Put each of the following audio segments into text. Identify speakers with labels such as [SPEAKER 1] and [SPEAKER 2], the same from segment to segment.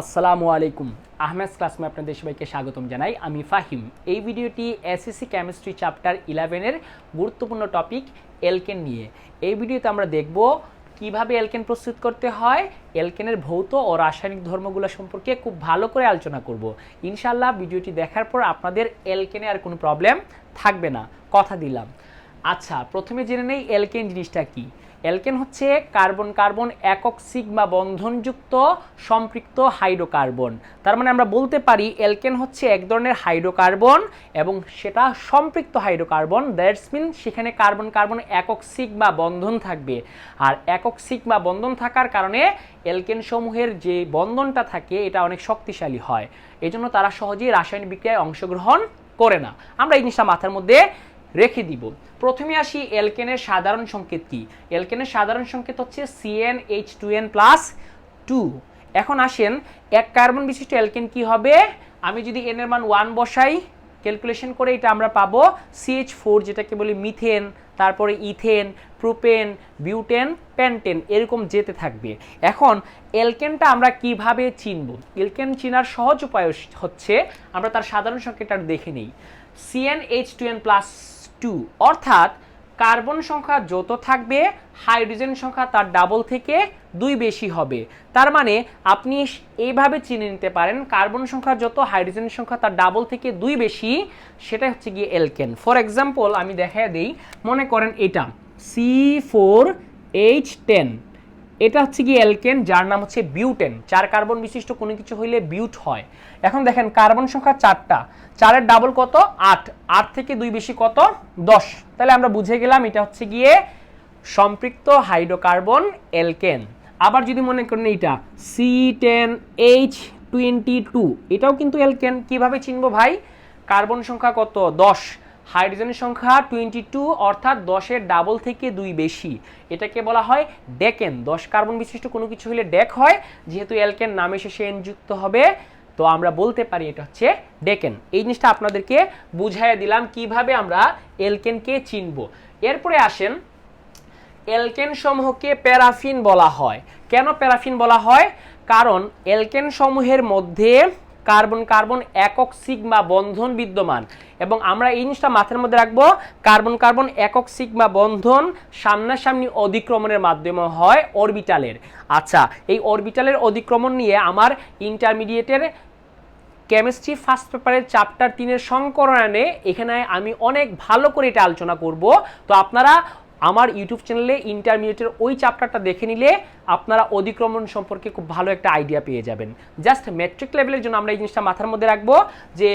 [SPEAKER 1] আসসালামু আলাইকুম। আহমেদ ক্লাসমে আপনাদের সবাইকে স্বাগতম জানাই। আমি ফাহিম। এই ভিডিওটি এসএসসি কেমিস্ট্রি চ্যাপ্টার 11-এর গুরুত্বপূর্ণ টপিক এলকেন নিয়ে। এই ভিডিওতে আমরা দেখব কিভাবে এলকেন প্রস্তুত করতে হয়, এলকেনের ভৌত ও রাসায়নিক ধর্মগুলো সম্পর্কে খুব ভালো করে আলোচনা করব। ইনশাআল্লাহ ভিডিওটি দেখার পর আপনাদের এলকেনে আর কোনো প্রবলেম থাকবে না, কথা দিলাম। আচ্ছা, প্রথমে জেনে নেই এলকেন জিনিসটা কি। এলকেন হচ্ছে কার্বন কার্বন একক সিগমা বন্ধনযুক্ত সম্পৃক্ত হাইড্রোকার্বন। তার মানে আমরা বলতে পারি এলকেন হচ্ছে এক ধরনের হাইড্রোকার্বন এবং সেটা সম্পৃক্ত হাইড্রোকার্বন। দ্যাটস মিন সেখানে কার্বন কার্বন একক সিগমা বন্ধন থাকবে, আর একক সিগমা বন্ধন থাকার কারণে এলকেন সমূহের যে বন্ধনটা থাকে এটা অনেক শক্তিশালী হয়। এজন্য তারা সহজেই রাসায়নিক বিক্রিয়ায় অংশগ্রহণ করে না। আমরা এই জিনিসটা মাথার মধ্যে রেখে দিব। প্রথমে আসি এলকেনের সাধারণ সংকেত কি। এলকেনের সাধারণ সংকেত হচ্ছে CnH2n+2। এখন আসেন এক কার্বন বিশিষ্ট এলকেন কি হবে। আমি যদি n এর মান 1 বসাই, ক্যালকুলেশন করে এটা আমরা পাবো CH4, যেটাকে বলি মিথেন, তারপরে ইথেন, প্রোপেন, বিউটেন, পেন্টেন, এরকম যেতে থাকবে। এখন এলকেনটা আমরা কিভাবে চিনব? এলকেন চেনার সহজ উপায় হচ্ছে আমরা তার সাধারণ সংকেতটা দেখে নিই। CnH2n+2 অর্থাৎ কার্বন সংখ্যা যত থাকবে হাইড্রোজেন সংখ্যা তার ডাবল থেকে 2 বেশি হবে। তার মানে আপনি এইভাবে চিনে নিতে পারেন কার্বন সংখ্যা যত হাইড্রোজেন সংখ্যা তার ডাবল থেকে 2 বেশি, সেটা হচ্ছে গিয়ে এলকেন। ফর এক্সাম্পল আমি দেখাই দিই। মনে করেন এটা C4H10, এটা হচ্ছে কি এলকেন, যার নাম হচ্ছে বিউটেন। 4 কার্বন বিশিষ্ট কোনো কিছু হইলে বিউট হয়। এখন দেখেন কার্বন সংখ্যা 4টা, 4-এর ডাবল কত? 8, 8 থেকে 2 বেশি কত? 10। তাহলে আমরা বুঝে গেলাম এটা হচ্ছে গিয়ে সম্পৃক্ত হাইড্রোকার্বন এলকেন। আবার যদি মনে করেন এটা C10H22, এটাও কিন্তু এলকেন। কিভাবে চিনবো ভাই? কার্বন সংখ্যা কত? 10, হাইড্রোজেনের সংখ্যা 22, অর্থাৎ 10-এর ডাবল থেকে 2 বেশি। এটাকে বলা হয় ডেকেন। 10 কার্বন বিশিষ্ট কোনো কিছু হলে ডেক হয়, যেহেতু এলকেন নামে শেষে এন যুক্ত হবে, তো আমরা বলতে পারি এটা হচ্ছে ডেকেন। এই জিনিসটা আপনাদেরকে বুঝাইয়া দিলাম কিভাবে আমরা এলকেনকে চিনব। এরপরে আসেন, এলকেন সমূহকে প্যারাফিন বলা হয়। কেন প্যারাফিন বলা হয়? কারণ এলকেন সমূহের মধ্যে কার্বন কার্বন একক সিগমা বন্ধন বিদ্যমান, এবং আমরা এই জিনিসটা মাথার মধ্যে রাখবো। কার্বন কার্বন একক সিগমা বন্ধন সামনাসামনি অধিক্রমণের মাধ্যমে হয় অরবিটালের। আচ্ছা, এই অরবিটালের অধিক্রমণ নিয়ে আমার ইন্টারমিডিয়েটের কেমিস্ট্রি ফার্স্ট পেপারের চ্যাপ্টার 3-এর সংকরণে এখানে আমি অনেক ভালো করে এটা আলোচনা করব। তো আপনারা আমার ইউটিউব চ্যানেলে ইন্টারমিডিয়েটের ওই চ্যাপ্টারটা দেখে নিলে আপনারা অধিক্রমণ সম্পর্কে খুব ভালো একটা আইডিয়া পেয়ে যাবেন। জাস্ট মেট্রিক লেভেলের জন্য আমরা এই জিনিসটা মাথার মধ্যে রাখবো যে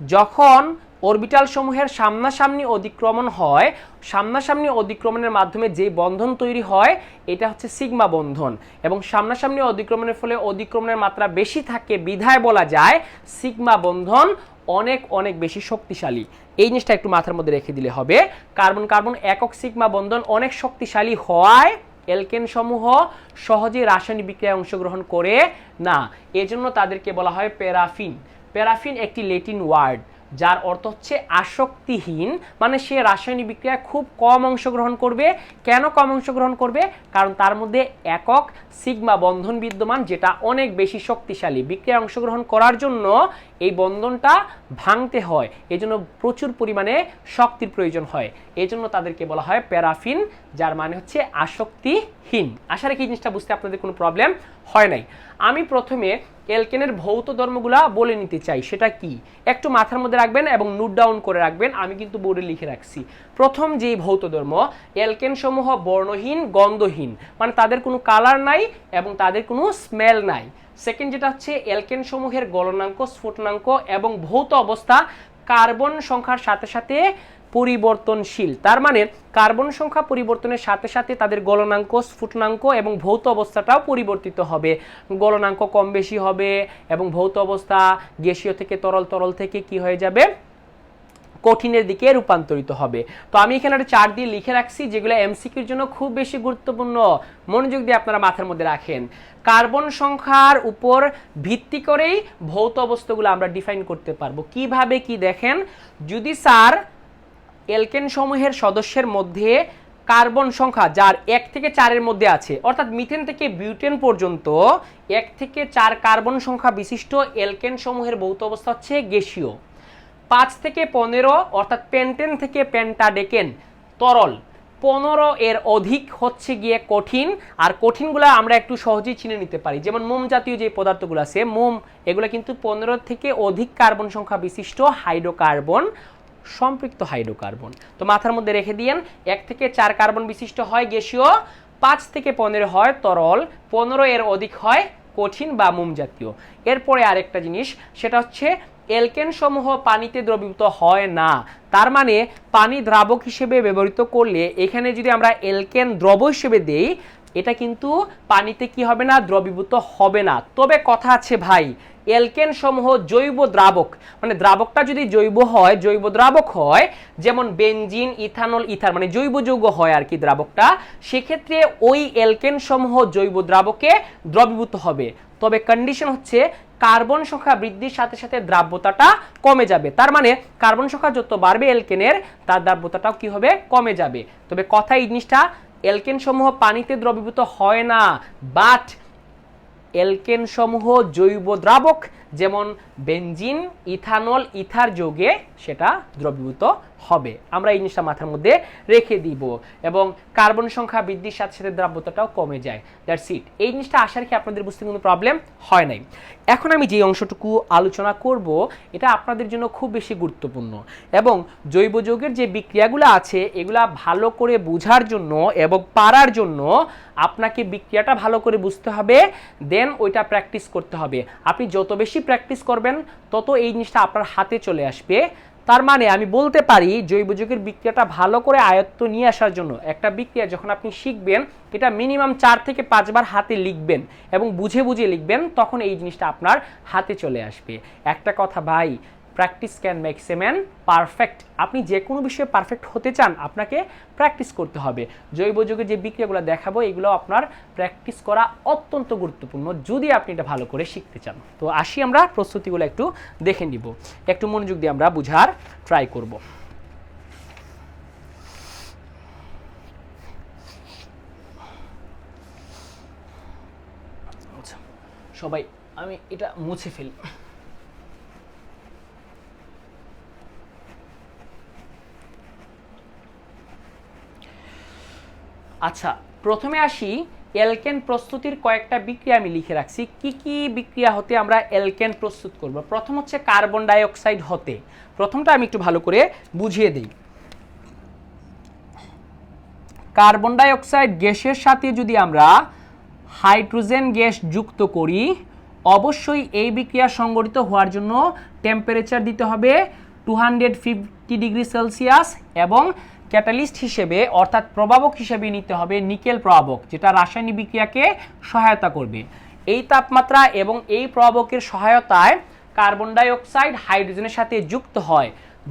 [SPEAKER 1] যখন অরবিটাল সমূহের সামনাসামনি অধিক্রমণ হয়, সামনাসামনি অধিক্রমণের মাধ্যমে যে বন্ধন তৈরি হয় এটা হচ্ছে সিগমা বন্ধন, এবং সামনাসামনি অধিক্রমণের ফলে অধিক্রমণের মাত্রা বেশি থাকে বিধায় বলা যায় সিগমা বন্ধন অনেক অনেক বেশি শক্তিশালী। এই জিনিসটা একটু মাথার মধ্যে রেখে দিলে হবে। কার্বন কার্বন একক সিগমা বন্ধন অনেক শক্তিশালী হওয়ায় এলকেন সমূহ সহজে রাসায়নিক বিক্রিয়ায় অংশগ্রহণ করে না, এজন্য তাদেরকে বলা হয় প্যারাফিন। প্যারাফিন একটি ল্যাটিন ওয়ার্ড যার অর্থ হচ্ছে আসক্তিহীন, মানে সে রাসায়নিক বিক্রিয়ায় খুব কম অংশগ্রহণ করবে। কেন কম অংশগ্রহণ করবে? কারণ তার মধ্যে একক সিগমা বন্ধন বিদ্যমান, যেটা অনেক বেশি শক্তিশালী। বিক্রিয়ায় অংশগ্রহণ করার জন্য এই বন্ধনটা ভাঙতে হয়, এজন্য প্রচুর পরিমাণে শক্তির প্রয়োজন হয়। এজন্য তাদেরকে বলা হয় প্যারাফিন, যার মানে হচ্ছে আসক্তিহীন। আশা রাখি এই জিনিসটা বুঝতে আপনাদের কোনো প্রবলেম হয় নাই। আমি প্রথমে এলকেনের ভৌত ধর্মগুলা বলে নিতে চাই, সেটা কি একটু মাথার মধ্যে রাখবেন এবং নোট ডাউন করে রাখবেন। আমি কিন্তু বোর্ডে লিখে রাখছি। প্রথম যে ভৌত ধর্ম, এলকেন সমূহ বর্ণহীন, গন্ধহীন, মানে তাদের কোনো কালার নাই এবং তাদের কোনো স্মেল নাই। সেকেন্ড যেটা হচ্ছে এলকেন সমূহের গলনাঙ্ক, স্ফুটনাঙ্ক এবং ভৌত অবস্থা কার্বন সংখ্যার সাথে সাথে পরিবর্তনশীল। তার মানে কার্বন সংখ্যা পরিবর্তনের সাথে সাথে তাদের গলনাঙ্ক, স্ফুটনাঙ্ক এবং ভৌত অবস্থাটাও পরিবর্তিত হবে। গলনাঙ্ক কম বেশি হবে এবং ভৌত অবস্থা গ্যাসীয় থেকে তরল, তরল থেকে কি হয়ে যাবে? কঠিনের দিকে রূপান্তরিত হবে। তো আমি এখানে একটা চার্ট দিয়ে লিখে রাখছি যেগুলো এমসিকিউর জন্য খুব বেশি গুরুত্বপূর্ণ। মনোযোগ দিয়ে আপনারা মাথার মধ্যে রাখেন। কার্বন সংখ্যার উপর ভিত্তি করেই ভৌত অবস্থাগুলো আমরা ডিফাইন করতে পারবো। কিভাবে কি দেখেন, যদি স্যার এলকেন সমূহের সদস্যের মধ্যে কার্বন সংখ্যা যার 1 থেকে 4 এর মধ্যে আছে, অর্থাৎ মিথেন থেকে বিউটেন পর্যন্ত 1 থেকে 4 কার্বন সংখ্যা বিশিষ্ট এলকেন সমূহের ভৌত অবস্থা হচ্ছে গ্যাসীয়। 5 থেকে 15 অর্থাৎ পেন্টেন থেকে পেন্টাডেকেন তরল। 15 এর অধিক হচ্ছে গিয়ে কঠিন, আর কঠিনগুলো আমরা একটু সহজেই চিনে নিতে পারি, যেমন মোম জাতীয় যে পদার্থগুলো আছে মোম, এগুলো কিন্তু 15 থেকে অধিক কার্বন সংখ্যা বিশিষ্ট হাইড্রোকার্বন, সম্পৃক্ত হাইড্রোকার্বন। তো মাথার মধ্যে রেখে দিয়েন 1 থেকে 4 কার্বন বিশিষ্ট হয় গ্যাসীয়, 5 থেকে 15 হয় তরল, 15 এর অধিক হয় কঠিন বা মোম জাতীয়। এরপরে আরেকটা জিনিস, সেটা হচ্ছে এলকেন সমূহ পানিতে দ্রবীভূত হয় না। তার মানে পানি দ্রাবক হিসেবে ব্যবহৃত করলে এখানে যদি আমরা এলকেন দ্রব হিসেবে দেই, এটা কিন্তু পানিতে কি হবে না, দ্রবীভূত হবে না। তবে কথা আছে ভাই, এলকেন সমূহ জৈব দ্রাবক, মানে দ্রাবকটা যদি জৈব হয়, জৈব দ্রাবক হয়, যেমন বেনজিন, ইথানল, ইথার, মানে জৈব যৌগ হয় আর কি দ্রাবকটা, সেক্ষেত্রে ওই এলকেন সমূহ জৈব দ্রাবকে দ্রবীভূত হবে। তবে কন্ডিশন হচ্ছে কার্বন সংখ্যা বৃদ্ধির সাথে সাথে দ্রাব্যতাটা কমে যাবে। তার মানে কার্বন সংখ্যা যত বাড়বে এলকেনের, তার দ্রাব্যতাটাও কি হবে, কমে যাবে। তবে কথা এই জিনিসটা, এলকেন সমূহ পানিতে দ্রবীভূত হয় না, বাট এলকেন সমূহ জৈব দ্রাবক, যেমন বেনজিন, ইথানল, ইথার যৌগে সেটা দ্রবীভূত হবে। আমরা এই জিনিসটা মাথার মধ্যে রেখে দিব, এবং কার্বন সংখ্যা বৃদ্ধির সাথে সাথে দ্রাব্যতাটাও কমে যায়। That's it. এই জিনিসটা আসার কি আপনাদের বুঝতে কোনো প্রবলেম হয় নাই। এখন আমি যে অংশটুকু আলোচনা করব, এটা আপনাদের জন্য খুব বেশি গুরুত্বপূর্ণ, এবং জৈব যৌগের যে বিক্রিয়াগুলো আছে এগুলা ভালো করে বোঝার জন্য এবং পারার জন্য আপনাকে বিক্রিয়াটা ভালো করে বুঝতে হবে, দেন ওইটা প্র্যাকটিস করতে হবে। আপনি যত বেশি প্র্যাকটিস করবেন তত এই জিনিসটা আপনার হাতে চলে আসবে। তার মানে আমি বলতে পারি জৈব যৌগের বিক্রিয়াটা ভালো করে আয়ত্ত নিয়ে আসার জন্য একটা বিক্রিয়া যখন আপনি শিখবেন, এটা মিনিমাম 4 থেকে 5 বার হাতে লিখবেন এবং বুঝে বুঝে লিখবেন, তখন এই জিনিসটা আপনার হাতে চলে আসবে। একটা কথা ভাই, practice can makes a man perfect. আপনি যে কোনো বিষয়ে পারফেক্ট হতে চান, আপনাকে প্র্যাকটিস করতে হবে। জৈব যৌগের যে বিক্রিয়াগুলো দেখাবো এগুলো আপনার প্র্যাকটিস করা অত্যন্ত গুরুত্বপূর্ণ যদি আপনি এটা ভালো করে শিখতে চান। তো আসি আমরা প্রস্তুতিগুলো একটু দেখে নিব, একটু মনোযোগ দিয়ে আমরা বুঝার ট্রাই করব। আচ্ছা সবাই, আমি এটা মুছে ফেলি। আচ্ছা, প্রথমে আসি এলকেন প্রস্তুতির কয়েকটা বিক্রিয়া আমি লিখে রাখছি, কি কি বিক্রিয়া হতে আমরা এলকেন প্রস্তুত করব। প্রথম হচ্ছে কার্বন ডাই অক্সাইড হতে। প্রথমটা আমি একটু ভালো করে বুঝিয়ে দিই। কার্বন ডাই অক্সাইড গ্যাসের সাথে যদি আমরা হাইড্রোজেন গ্যাস যুক্ত করি, অবশ্যই এই বিক্রিয়া সংঘটিত হওয়ার জন্য টেম্পারেচার দিতে হবে 250 ডিগ্রি সেলসিয়াস, এবং ক্যাটালিস্ট হিসেবে অর্থাৎ প্রভাবক হিসেবে নিতে হবে নিকেল প্রভাবক, যেটা রাসায়নিক বিক্রিয়াকে সহায়তা করবে। এই তাপমাত্রা এবং এই প্রভাবকের সহায়তায় কার্বন ডাই অক্সাইড হাইড্রোজেনের সাথে যুক্ত হয়,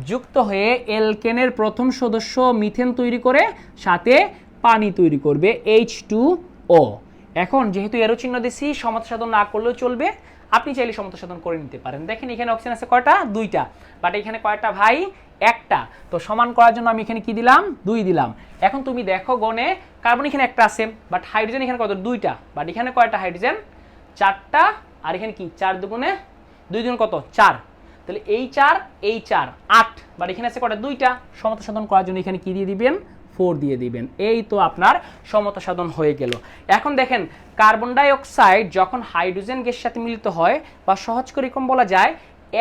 [SPEAKER 1] যুক্ত হয়ে এলকেনের প্রথম সদস্য মিথেন তৈরি করে সাথে পানি তৈরি করবে H2O। এখন যেহেতু এরো চিহ্ন দিছি, সমতা সাধন না করলেও চলবে, আপনি চাইলে সমতা সাধন করে নিতে পারেন। দেখেন এখানে অক্সিজেন আছে কয়টা, 2টা, বাট এখানে কয়টা ভাই, 1টা। তো সমান করার জন্য আমি এখানে কি দিলাম, 2 দিলাম। এখন তুমি দেখো গণে কার্বন এখানে একটা আছে, বাট হাইড্রোজেন এখানে কত, 2টা, বাট এখানে কয়টা হাইড্রোজেন, 4টা, আর এখানে কি 4 দুগুণে 2 দুগুণ কত, 4, তাহলে এই 4 এই 4 8, বাট এখানে আছে কয়টা, 2টা। সমতা সাধন করার জন্য এখানে কি দিয়ে দিবেন, 4 দিয়ে দিবেন। এই তো আপনার সমতা সাধন হয়ে গেল। এখন দেখেন কার্বন ডাই অক্সাইড যখন হাইড্রোজেন গ্যাসের সাথে মিলিত হয়, বা সহজ করে এরকম বলা যায়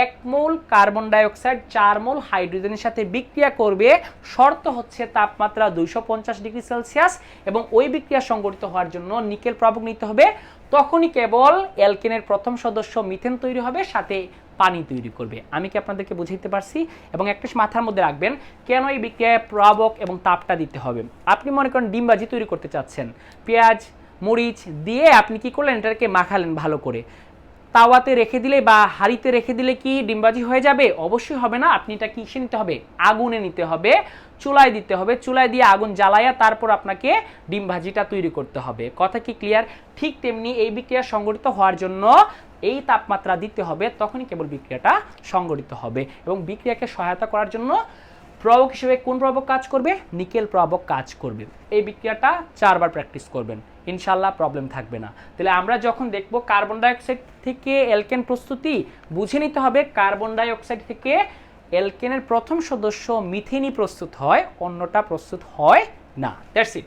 [SPEAKER 1] 1 মোল কার্বন ডাই অক্সাইড 4 মোল হাইড্রোজেনের সাথে বিক্রিয়া করবে। শর্ত হচ্ছে তাপমাত্রা 250 ডিগ্রি সেলসিয়াস, এবং ওই বিক্রিয়া সংঘটিত হওয়ার জন্য নিকেল প্রভাবক নিতে হবে। তখনই কেবল অ্যালকেনের প্রথম সদস্য মিথেন তৈরি হবে, সাথে পানি তৈরি করবে। আমি কি আপনাদেরকে বুঝাইতে পারছি? এবং একটা মাথার মধ্যে রাখবেন কেন এই বিক্রিয়ায় প্রভাবক এবং তাপটা দিতে হবে। আপনি মনে করেন ডিমবাজি তৈরি করতে চাচ্ছেন, পেঁয়াজ মরিচ দিয়ে আপনি কি করলেন, এটাকে মাখালেন ভালো করে, তাওয়াতে রেখে দিলে বা হাঁড়িতে রেখে দিলে কি ডিমবাজি হয়ে যাবে? অবশ্যই হবে না। আপনি এটা কিসে নিতে হবে, আগুনে নিতে হবে, চুলায় দিতে হবে, চুলায় দিয়ে আগুন জ্বালাইয়া তারপর আপনাকে ডিম ভাজিটা তৈরি করতে হবে। কথা কি ক্লিয়ার? ঠিক তেমনি এই বিক্রিয়া সংঘটিত হওয়ার জন্য এই তাপমাত্রা দিতে হবে, তখনই কেবল বিক্রিয়াটা সংঘটিত হবে। এবং বিক্রিয়াকে সহায়তা করার জন্য প্রভাবক হিসেবে কোন প্রভাবক কাজ করবে? নিকেল প্রভাবক কাজ করবে। এই বিক্রিয়াটা 4 বার প্র্যাকটিস করবেন, ইনশাল্লাহ প্রবলেম থাকবে না। তাহলে আমরা যখন দেখব কার্বন ডাইঅক্সাইড থেকে অ্যালকেন প্রস্তুতি, বুঝে নিতে হবে কার্বন ডাইঅক্সাইড থেকে অ্যালকেনের প্রথম সদস্য মিথেনই প্রস্তুত হয়, অন্যটা প্রস্তুত হয় না। That's it.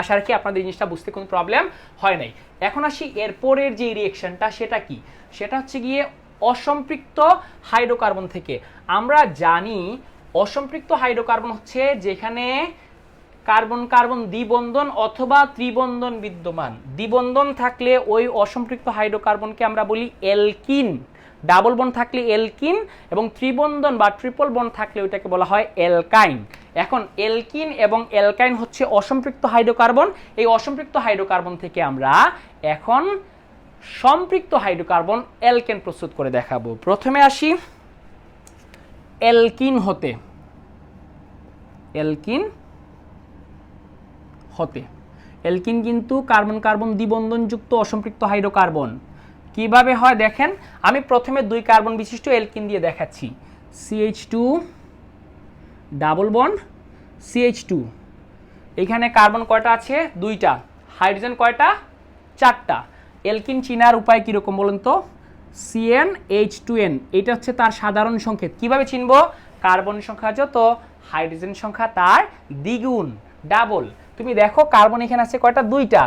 [SPEAKER 1] আশা রাখি আপনাদের জিনিসটা বুঝতে কোনো প্রবলেম হয় নাই। এখন আসি এরপরের যে রিঅ্যাকশনটা, সেটা কি? সেটা হচ্ছে গিয়ে অসম্পৃক্ত হাইড্রোকার্বন থেকে। আমরা জানি অসম্পৃক্ত হাইড্রোকার্বন হচ্ছে যেখানে কার্বন কার্বন দ্বিবন্ধন অথবা ত্রিবন্ধন বিদ্যমান। দ্বিবন্ধন থাকলে ওই অসম্পৃক্ত হাইড্রোকার্বনকে আমরা বলি অ্যালকিন, ডাবল বন্ড থাকলে অ্যালকিন, এবং ত্রিবন্ধন বা ট্রিপল বন্ড থাকলে ওইটাকে বলা হয় অ্যালকাইন। এখন অ্যালকিন এবং অ্যালকাইন হচ্ছে অসম্পৃক্ত হাইড্রোকার্বন। এই অসম্পৃক্ত হাইড্রোকার্বন থেকে আমরা এখন সম্পৃক্ত হাইড্রোকার্বন অ্যালকেন প্রস্তুত করে দেখাবো। প্রথমে আসি অ্যালকিন হতে। অ্যালকিন হতে, অ্যালকিন কিন্তু কার্বন কার্বন দ্বিবন্ধনযুক্ত অসম্পৃক্ত হাইড্রোকার্বন। কিভাবে হয় দেখেন, আমি প্রথমে 2 কার্বন বিশিষ্ট অ্যালকিন দিয়ে দেখাচ্ছি। CH2 double bond CH2। এখানে কার্বন কয়টা আছে? 2টা। হাইড্রোজেন কয়টা? 4টা। অ্যালকিন চিনার উপায় কীরকম বলুন তো? CnH2n, এটা হচ্ছে তার সাধারণ সংকেত। কিভাবে চিনব? কার্বন সংখ্যা যত, হাইড্রোজেন সংখ্যা তার দ্বিগুণ, ডাবল। তুমি দেখো কার্বন এখানে আছে কয়টা? 2টা,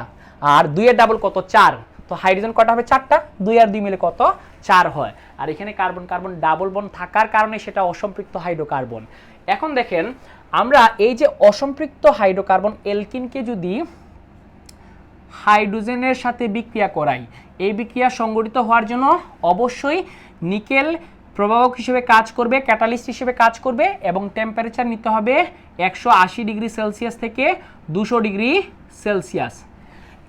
[SPEAKER 1] আর 2 এর ডাবল কত? 4। তো হাইড্রোজেন কয়টা হবে? 4টা। 2 আর 2 মিলে কত? 4 হয়। আর এখানে কার্বন কার্বন ডাবল বন্ড থাকার কারণে সেটা অসম্পৃক্ত হাইড্রোকার্বন। এখন দেখেন, আমরা এই যে অসম্পৃক্ত হাইড্রোকার্বন অ্যালকিনকে যদি হাইড্রোজেনের সাথে বিক্রিয়া করাই, এই বিক্রিয়া সংগঠিত হওয়ার জন্য অবশ্যই নিকেল প্রভাবক হিসেবে কাজ করবে, ক্যাটালিস্ট হিসেবে কাজ করবে, এবং টেম্পারেচার নিতে হবে 180 ডিগ্রি সেলসিয়াস থেকে 200 ডিগ্রি সেলসিয়াস।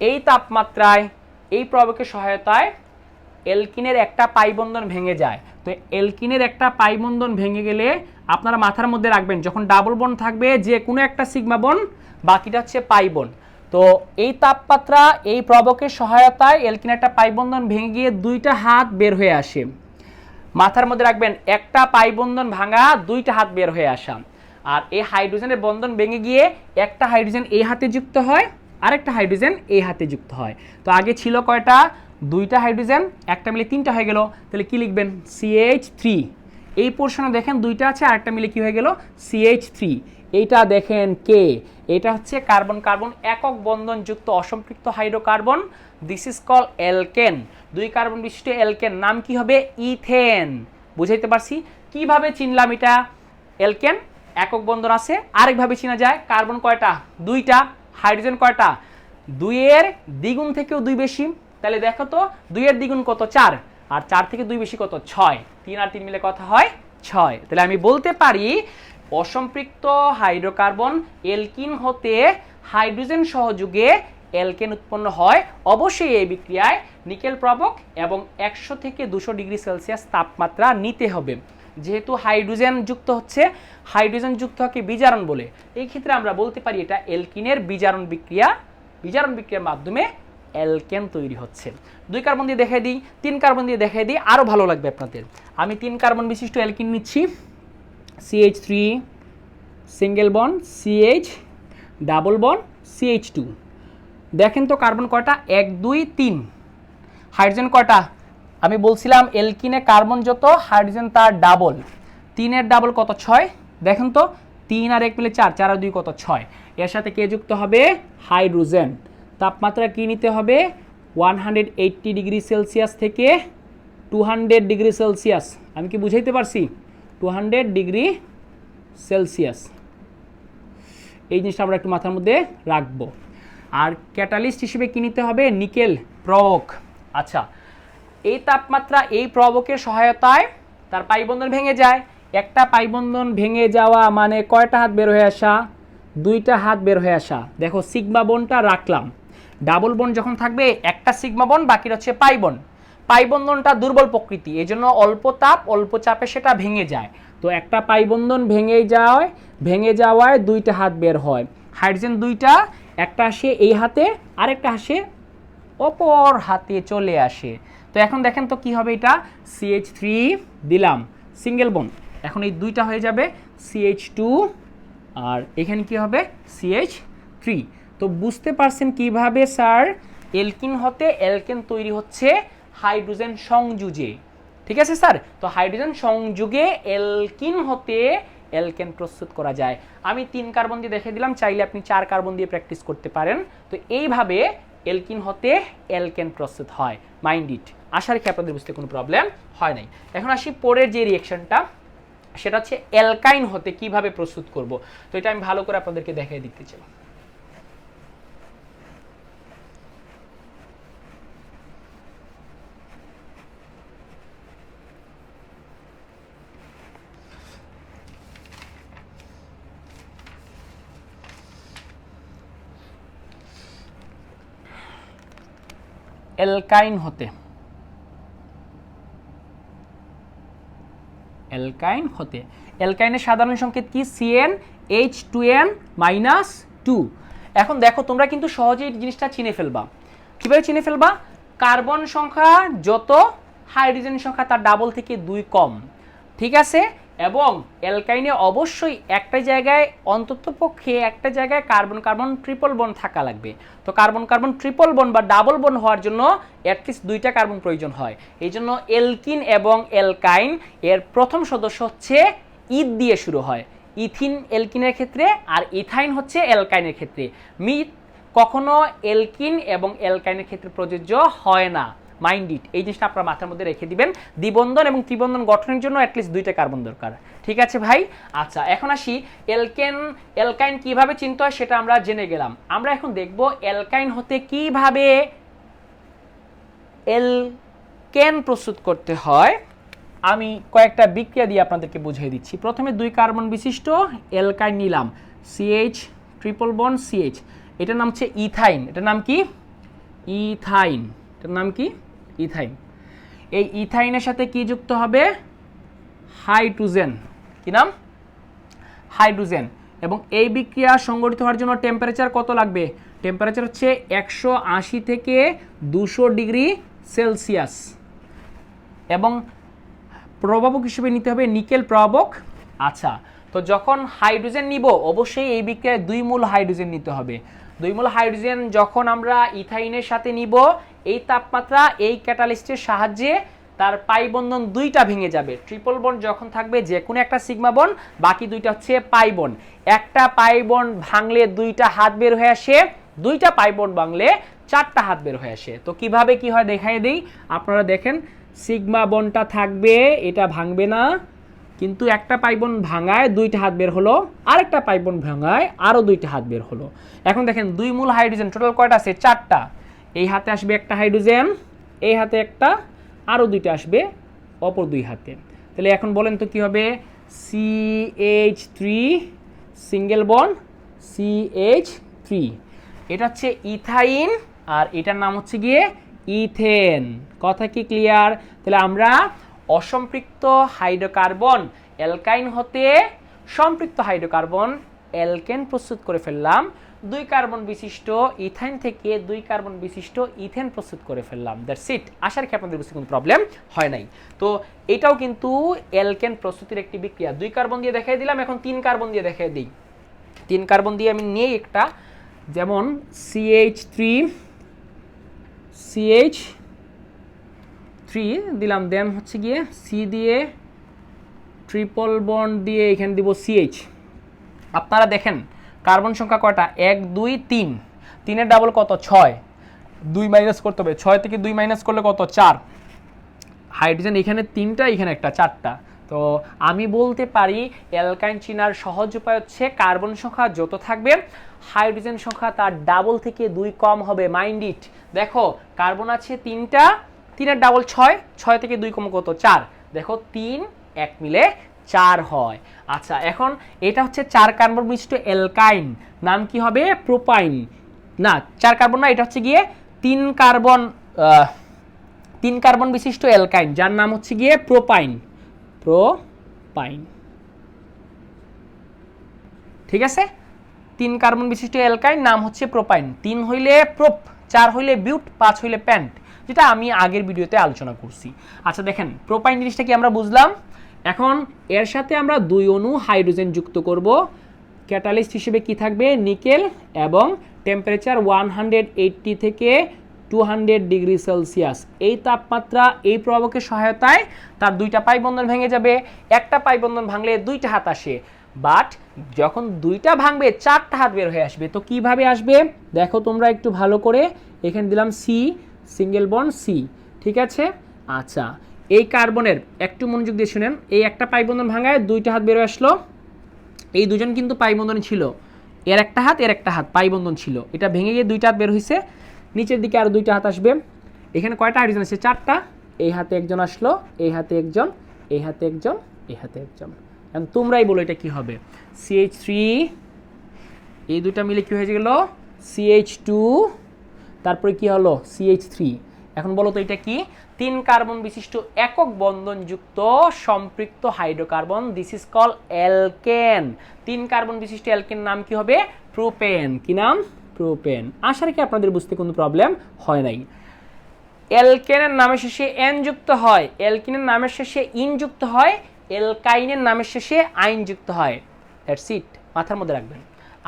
[SPEAKER 1] এই তাপমাত্রায় এই প্রভাবকের সহায়তায় অ্যালকিনের একটা পাই বন্ধন ভেঙে যায়। তো অ্যালকিনের একটা পাই বন্ধন ভেঙে গেলে আপনারা মাথার মধ্যে রাখবেন, যখন ডাবল বন্ড থাকবে যে কোনো একটা সিগমা বন্ড, বাকিটা হচ্ছে পাই বন্ড। তো এই তাপমাত্রা এই প্রভাবকের সহায়তায় অ্যালকিনের একটা পাই বন্ধন ভেঙে গিয়ে 2টা হাত বের হয়ে আসে। মাথার মধ্যে রাখবেন, একটা পাই বন্ধন ভাঙা, 2টা হাত বের হয়ে আসা। আর এই হাইড্রোজেনের বন্ধন ভেঙে গিয়ে একটা হাইড্রোজেন এই হাতে যুক্ত হয়, আরেকটা হাইড্রোজেন এই হাতে যুক্ত হয়। তো আগে ছিল কয়টা? 2টা হাইড্রোজেন, একটা মিলে 3টা হয়ে গেল। তাহলে কি লিখবেন? CH3। এই পোর্শনে দেখেন 2টা আছে, আরেকটা মিলে কি হয়ে গেল? CH3। এইটা দেখেন কে? এটা হচ্ছে কার্বন কার্বন একক বন্ধনযুক্ত অসম্পৃক্ত hydrocarbon. This is call alkane. 2 carbon বিশিষ্ট অ্যালকেন নাম কি হবে? ইথেন। বুঝাইতে পারছি? কিভাবে চিনলাম এটা অ্যালকেন? একক বন্ধন আছে। আরেকভাবে চিনা যায়, কার্বন কয়টা? 2টা, হাইড্রোজেন কয়টা? 2 এর দ্বিগুণ থেকেও 2 বেশি। তাহলে দেখো তো 2 এর দ্বিগুণ কত? 4, আর 4 থেকে 2 বেশি কত? 6। 3 আর 3 মিলে কত হয়? 6। তাহলে আমি বলতে পারি অসম্পৃক্ত হাইড্রোকার্বন অ্যালকিন হতে হাইড্রোজেন সহযোগে অ্যালকেন উৎপন্ন হয়। অবশ্যই এই বিক্রিয়ায় নিকেল প্রভাবক এবং 100 থেকে 200 ডিগ্রি সেলসিয়াস তাপমাত্রা নিতে হবে। যেহেতু হাইড্রোজেন যুক্ত হচ্ছে, হাইড্রোজেন যুক্ত হকে বিজারণ বলে, এই ক্ষেত্রে আমরা বলতে পারি এটা অ্যালকিনের বিজারণ বিক্রিয়া। বিজারণ বিক্রিয়ার মাধ্যমে অ্যালকেন তৈরি হচ্ছে। 2 কার্বন দিয়ে দেখাই দিই, 3 কার্বন দিয়ে দেখাই দিই, আরও ভালো লাগবে আপনাদের। আমি 3 কার্বন বিশিষ্ট অ্যালকিন নিচ্ছি। CH3 single bond, CH double bond, CH2। দেখেন তো কার্বন কয়টা? 1 2 3। হাইড্রোজেন কয়টা? আমি বলছিলাম অ্যালকিনে কার্বন যত, হাইড্রোজেন তার ডাবল। 3 এর ডাবল কত? 6। দেখেন তো 3 আর 1 মিলে 4, 4 আর 2 কত? 6। এর সাথে কে যুক্ত হবে? হাইড্রোজেন। তাপমাত্রা কি নিতে হবে? 180 ডিগ্রি সেলসিয়াস থেকে 200 ডিগ্রি সেলসিয়াস। আমি কি বুঝাইতে পারছি? 200 ডিগ্রি সেলসিয়াস। এই জিনিসটা আমরা একটু মাথার মধ্যে রাখবো। আর ক্যাটালিস্ট হিসেবে কি নিতে হবে? নিকেল প্রভাবক। আচ্ছা, এই তাপমাত্রা এই প্রভাবকের সহায়তায় তার পাই বন্ধন ভেঙে যায়। একটা পাই বন্ধন ভেঙে যাওয়া মানে কয়টা হাত বের হয়ে আসা? 2টা হাত বের হয়ে আসা। দেখো সিগমা বন্ডটা রাখলাম। ডাবল বন্ড যখন থাকবে একটা সিগমা বন্ড, বাকিটা হচ্ছে পাই বন্ড। পাই বন্ধনটা দুর্বল প্রকৃতি, এজন্য অল্প তাপ অল্প চাপে সেটা ভেঙে যায়। তো একটা পাই বন্ধন ভেঙে যাওয়ায় 2টা হাত বের হয়। হাইড্রোজেন 2টা, একটা আসে এই হাতে, আরেকটা আসে অপর হাতে চলে আসে। তো এখন দেখেন তো কি হবে? এটা CH3 দিলাম সিঙ্গেল বন্ড, এখন এই 2টা হয়ে যাবে CH2 আর এখানে কি হবে CH3। তো বুঝতে পারছেন কিভাবে স্যার এলকিন হতে অ্যালকেন তৈরি হচ্ছে হাইড্রোজেন সংযোগে। ঠিক আছে স্যার, তো হাইড্রোজেন সংযোগে অ্যালকিন হতে অ্যালকেন প্রস্তুত করা যায়। আমি 3 কার্বন দিয়ে দেখে দিলাম, চাইলে আপনি 4 কার্বন দিয়ে প্র্যাকটিস করতে পারেন। তো এইভাবে এলকিন হতে অ্যালকেন প্রস্তুত হয়। মাইন্ড ইট, আশা রাখি আপনাদের বুঝতে কোনো প্রবলেম হয় নাই। এখন আসি পরের যে রিঅ্যাকশনটা, সেটা হচ্ছে অ্যালকাইন হতে কিভাবে প্রস্তুত করব। তো এটা আমি ভালো করে আপনাদেরকে দেখিয়ে দিতে চাই। অ্যালকাইন হতে অ্যালকাইনের সাধারণ সংকেত কি? CnH2n-2। এখন দেখো তোমরা কিন্তু সহজেই জিনিসটা চিনে ফেলবা। কিভাবে চিনে ফেলবা? কার্বন সংখ্যা যত, হাইড্রোজেন সংখ্যা তার ডাবল থেকে 2 কম। ঠিক আছে, এবং অ্যালকাইনে অবশ্যই একটা জায়গায়, অন্ততপক্ষে একটা জায়গায় কার্বন কার্বন ট্রিপল বন্ড থাকা লাগবে। তো কার্বন কার্বন ট্রিপল বন্ড বা ডাবল বন্ড হওয়ার জন্য অ্যাটলিস্ট 2টা কার্বন প্রয়োজন হয়। এই জন্য এলকিন এবং অ্যালকাইন এর প্রথম সদস্য হচ্ছে ইথ দিয়ে শুরু হয়, ইথিন এলকিনের ক্ষেত্রে, আর ইথাইন হচ্ছে অ্যালকাইনের ক্ষেত্রে। মিথ কখনো এলকিন এবং অ্যালকাইনের ক্ষেত্রে প্রযোজ্য হয় না। মাইন্ড ইট, এই জিনিসটা আপনার মাথার মধ্যে রেখে দিবেন। দ্বিবন্ধন এবং ত্রিবন্ধন গঠনের জন্য অ্যাটলিস্ট 2টা কার্বন দরকার। ঠিক আছে ভাই? আচ্ছা, এখন আসি অ্যালকাইন কিভাবে চিনতে হয় সেটা আমরা জেনে গেলাম। আমরা এখন দেখব অ্যালকাইন হতে কিভাবে অ্যালকেন প্রস্তুত করতে হয়। আমি কয়েকটা বিক্রিয়া দিয়ে আপনাদেরকে বুঝিয়ে দিচ্ছি। প্রথমে 2 কার্বন বিশিষ্ট অ্যালকাইন নিলাম, CH ট্রিপল বন্ড CH। এটার নাম হচ্ছে ইথাইন। এটার নাম কি? ইথাইন। এটার নাম কি? ইথাইন। এই ইথাইনের সাথে কি যুক্ত হবে? হাইড্রোজেন। কি নাম? হাইড্রোজেন। এবং এই বিক্রিয়া সংঘটিত হওয়ার জন্য টেম্পারেচার কত লাগবে? টেম্পারেচার হচ্ছে 180 থেকে 200 ডিগ্রি সেলসিয়াস। এবং প্রভাবক হিসেবে নিতে হবে নিকেল প্রভাবক। আচ্ছা, তো যখন হাইড্রোজেন নিব অবশ্যই এই বিক্রিয়ায় 2 মূল হাইড্রোজেন নিতে হবে। 2 মূল হাইড্রোজেন যখন আমরা ইথাইনের সাথে নিব, এই তাপমাত্রা এই ক্যাটালিস্টের সাহায্যে তার পাই বন্ধন 2টা ভেঙে যাবে। ট্রিপল বন্ড যখন থাকবে যে কোনো একটা সিগমা বন্ড, বাকি 2টা হচ্ছে পাই বন্ড। একটা পাই বন্ড ভাঙলে 2টা হাত বের হয়ে আসে, 2টা পাই বন্ড ভাঙলে 4টা হাত বের হয়ে আসে। তো কিভাবে কি হয় দেখাই দেই। আপনারা দেখেন, সিগমা বন্ডটা থাকবে, এটা ভাঙবে না, কিন্তু একটা পাই বন্ড ভাঙায় 2টা হাত বের হলো, আরেকটা পাই বন্ড ভাঙায় আরও 2টা হাত বের হলো। এখন দেখেন 2 মূল হাইড্রোজেন টোটাল কয়টা আছে? 4টা। এই হাতে আসবে একটা হাইড্রোজেন, এই হাতে একটা, আরও 2টা আসবে অপর 2 হাতে। তাহলে এখন বলেন তো কি হবে? CH3 single bond CH3। এটা হচ্ছে ইথাইন আর এটার নাম হচ্ছে গিয়ে ইথেন। কথা কি ক্লিয়ার? তাহলে আমরা অসম্পৃক্ত হাইড্রোকার্বন অ্যালকাইন হতে সম্পৃক্ত হাইড্রোকার্বন অ্যালকেন প্রস্তুত করে ফেললাম। 2 কার্বন বিশিষ্ট ইথাইন থেকে 2 কার্বন বিশিষ্ট ইথেন প্রস্তুত করে ফেললাম। That's it. আশা রাখি আপনাদের বুঝতে কোনো প্রবলেম হয় নাই। তো এটাও কিন্তু অ্যালকেন প্রস্তুতির একটি বিক্রিয়া। 2 কার্বন দিয়ে দেখাই দিলাম, এখন 3 কার্বন দিয়ে দেখাই দিই। 3 কার্বন দিয়ে আমি নিই একটা, যেমন CH3 দিলাম, দেন হচ্ছে গিয়ে সি দিয়ে ট্রিপল বন্ড দিয়ে এখানে দিব CH। আপনারা দেখেন কার্বন সংখ্যা কয়টা? 1 2 3। 3 এর ডাবল কত? 6। 2 মাইনাস করতে হবে, 6 থেকে 2 মাইনাস করলে কত? 4। হাইড্রোজেন এখানে 3টা, এখানে একটা, 4টা। তো আমি বলতে পারি অ্যালকাইন চিনার সহজ উপায় হচ্ছে কার্বন সংখ্যা যত থাকবে হাইড্রোজেন সংখ্যা তার ডাবল থেকে 2 কম হবে। Mind it. দেখো কার্বন আছে 3টা, 3 এর ডাবল 6, 6 থেকে 2 কম কত? 4। দেখো 3 1 মিলে 4 হয়। আচ্ছা, এখন এটা হচ্ছে 4 কার্বন বিশিষ্ট অ্যালকাইন, নাম কি হবে? প্রোপাইন। না, 4 কার্বন না, এটা হচ্ছে গিয়ে 3 কার্বন বিশিষ্ট অ্যালকাইন, যার নাম হচ্ছে গিয়ে প্রোপাইন। ঠিক আছে, 3 কার্বন বিশিষ্ট অ্যালকাইন নাম হচ্ছে প্রোপাইন। 3 হইলে প্রোপ, 4 হইলে বিউট, 5 হইলে প্যান্ট, যেটা আমি আগের ভিডিওতে আলোচনা করছি। আচ্ছা দেখেন, প্রোপাইন জিনিসটা কি আমরা বুঝলাম। এখন এর সাথে আমরা 2 অণু হাইড্রোজেন যুক্ত করব। ক্যাটালিস্ট হিসেবে কি থাকবে? নিকেল, এবং টেম্পারেচার 180 থেকে 200 ডিগ্রি সেলসিয়াস। এই তাপমাত্রা এই প্রভাবকের সহায়তায় তার 2টা পাই বন্ধন ভেঙে যাবে। একটা পাই বন্ধন ভাঙলে 2টা হাত আসে, বাট যখন 2টা ভাঙবে 4টা হাত বের হয়ে আসবে। তো কিভাবে আসবে দেখো তোমরা একটু ভালো করে, এখানে দিলাম সি, সিঙ্গেল বন্ড সি, ঠিক আছে। আচ্ছা, এই কার্বনের একটু মনোযোগ দিয়ে শুনেন, এই একটা পাই বন্ধন ভাঙায় 2টা হাত বের হয়ে আসলো। এই দুজন কিন্তু পাই বন্ধন ছিল, এর একটা হাত এর একটা হাত পাই বন্ধন ছিল, এটা ভেঙে গিয়ে 2টা হাত বের হয়েছে। নিচের দিকে আরো 2টা হাত আসবে। এখানে কয়টা হাইড্রোজেন আছে? 4টা। এই হাতে একজন আসলো, এই হাতে একজন, এই হাতে একজন, এই হাতে একজন। এখন তোমরাই বলো এটা কি হবে? CH3, এই 2টা মিলে কি হয়ে গেল? CH2, তারপরে কি হলো? CH3। এখন বলো তো এটা কি? 3 কার্বন বিশিষ্ট একক বন্ধনযুক্ত সম্পৃক্ত hydrocarbon. This is call alkane. 3 carbon বিশিষ্ট অ্যালকেন নাম কি হবে? প্রোপেন। কি নাম? প্রোপেন। আশা রাখি আপনাদের বুঝতে কোনো প্রবলেম হয় নাই। অ্যালকেনের নামের শেষে এন যুক্ত হয়, অ্যালকিনের নামের শেষে ইন যুক্ত হয়, অ্যালকাইনের নামের শেষে আইন যুক্ত হয়। দ্যাটস ইট, মাথার মধ্যে রাখবেন।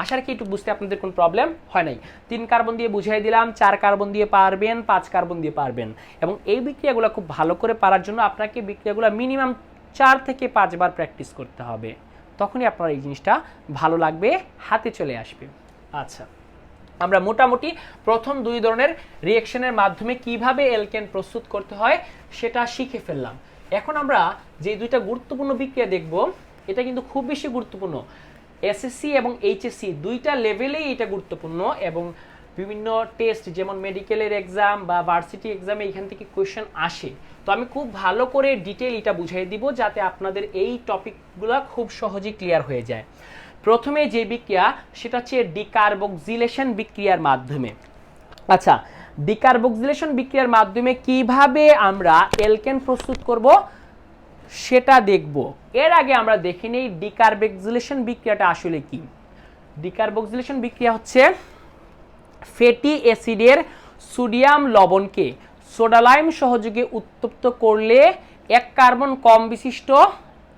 [SPEAKER 1] আশা রাখি একটু বুঝতে আপনাদের কোনো প্রবলেম হয় নাই। 3 কার্বন দিয়ে বুঝাই দিলাম, 4 কার্বন দিয়ে পারবেন, 5 কার্বন দিয়ে পারবেন। এবং এই বিক্রিয়াগুলো খুব ভালো করে পারার জন্য আপনাকে বিক্রিয়াগুলো মিনিমাম 4 থেকে 5 বার প্র্যাকটিস করতে হবে, তখনই আপনার এই জিনিসটা ভালো লাগবে, হাতে চলে আসবে। আচ্ছা, আমরা মোটামুটি প্রথম 2 ধরনের রিঅ্যাকশনের মাধ্যমে কিভাবে অ্যালকেন প্রস্তুত করতে হয় সেটা শিখে ফেললাম। এখন আমরা যে 2টা গুরুত্বপূর্ণ বিক্রিয়া দেখব, এটা কিন্তু খুব বেশি গুরুত্বপূর্ণ। এসএসসি এবং এইচএসসি 2টা লেভেলেই এটা গুরুত্বপূর্ণ, এবং বিভিন্ন টেস্ট যেমন মেডিকেলের এক্সাম বা ভার্সিটি এক্সামে এখান থেকে কোয়েশ্চেন আসে। তো আমি খুব ভালো করে ডিটেইল এটা বুঝিয়ে দিব যাতে আপনাদের এই টপিকগুলো খুব সহজেই ক্লিয়ার হয়ে যায়। প্রথমে যে বিক্রিয়া সেটা হচ্ছে ডিকার্বক্সিলেশন বিক্রিয়ার মাধ্যমে। আচ্ছা, ডিকার্বক্সিলেশন বিক্রিয়ার মাধ্যমে কিভাবে আমরা অ্যালকেন প্রস্তুত করব সেটা দেখব। এর আগে আমরা দেখে নেই ডিকার্বক্সিলেশন বিক্রিয়াটা আসলে কি। ডিকার্বক্সিলেশন বিক্রিয়া হচ্ছে ফ্যাটি অ্যাসিডের সোডিয়াম লবণকে সোডা লাইম সহযোগে উত্তপ্ত করলে 1 কার্বন কম বিশিষ্ট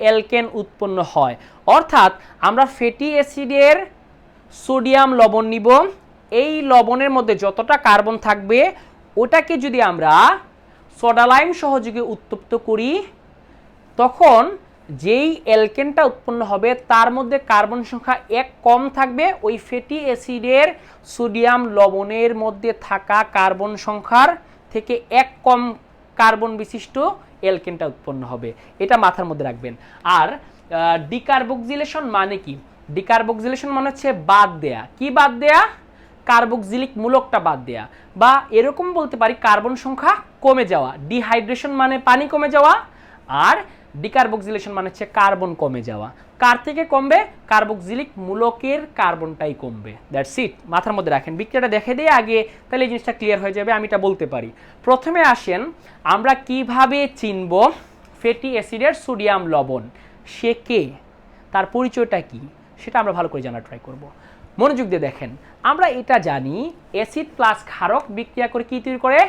[SPEAKER 1] অ্যালকেন উৎপন্ন হয়। অর্থাৎ আমরা ফ্যাটি অ্যাসিডের সোডিয়াম লবণ নিব, এই লবণের মধ্যে যতটা কার্বন থাকবে ওটাকে যদি আমরা সোডা লাইম সহযোগে উত্তপ্ত করি, তখন যেই অ্যালকেনটা উৎপন্ন হবে তার মধ্যে কার্বন সংখ্যা 1 কম থাকবে, ওই ফ্যাটি অ্যাসিডের সোডিয়াম লবণের মধ্যে থাকা কার্বন সংখ্যার থেকে 1 কম কার্বন বিশিষ্ট অ্যালকেনটা উৎপন্ন হবে। এটা মাথার মধ্যে রাখবেন। আর ডিকার্বক্সিলেশন মানে কি? ডিকার্বক্সিলেশন মানে হচ্ছে বাদ দেয়া। কি বাদ দেয়া? কার্বক্সিলিক মূলকটা বাদ দেয়া, বা এরকম বলতে পারি কার্বন সংখ্যা কমে যাওয়া। ডিহাইড্রেশন মানে পানি কমে যাওয়া, আর ডিকার্বক্সিলেশন মানে হচ্ছে কার্বন কমে যাওয়া। কার থেকে কমবে? কার্বক্সিলিক মূলকের কার্বনটাই কমবে। দ্যাটস ইট, মাথার মধ্যে রাখেন। বিক্রিয়াটা দেখে দিয়ে আগে, তাহলে এই জিনিসটা ক্লিয়ার হয়ে যাবে, আমি এটা বলতে পারি। প্রথমে আসেন আমরা কিভাবে চিনব ফ্যাটি অ্যাসিডের সোডিয়াম লবণ, সে কে, তার পরিচয়টা কি, সেটা আমরা ভালো করে জানার ট্রাই করব। মনোযোগ দিয়ে দেখেন, আমরা এটা জানি অ্যাসিড প্লাস ক্ষারক বিক্রিয়া করে কি তৈরি করে?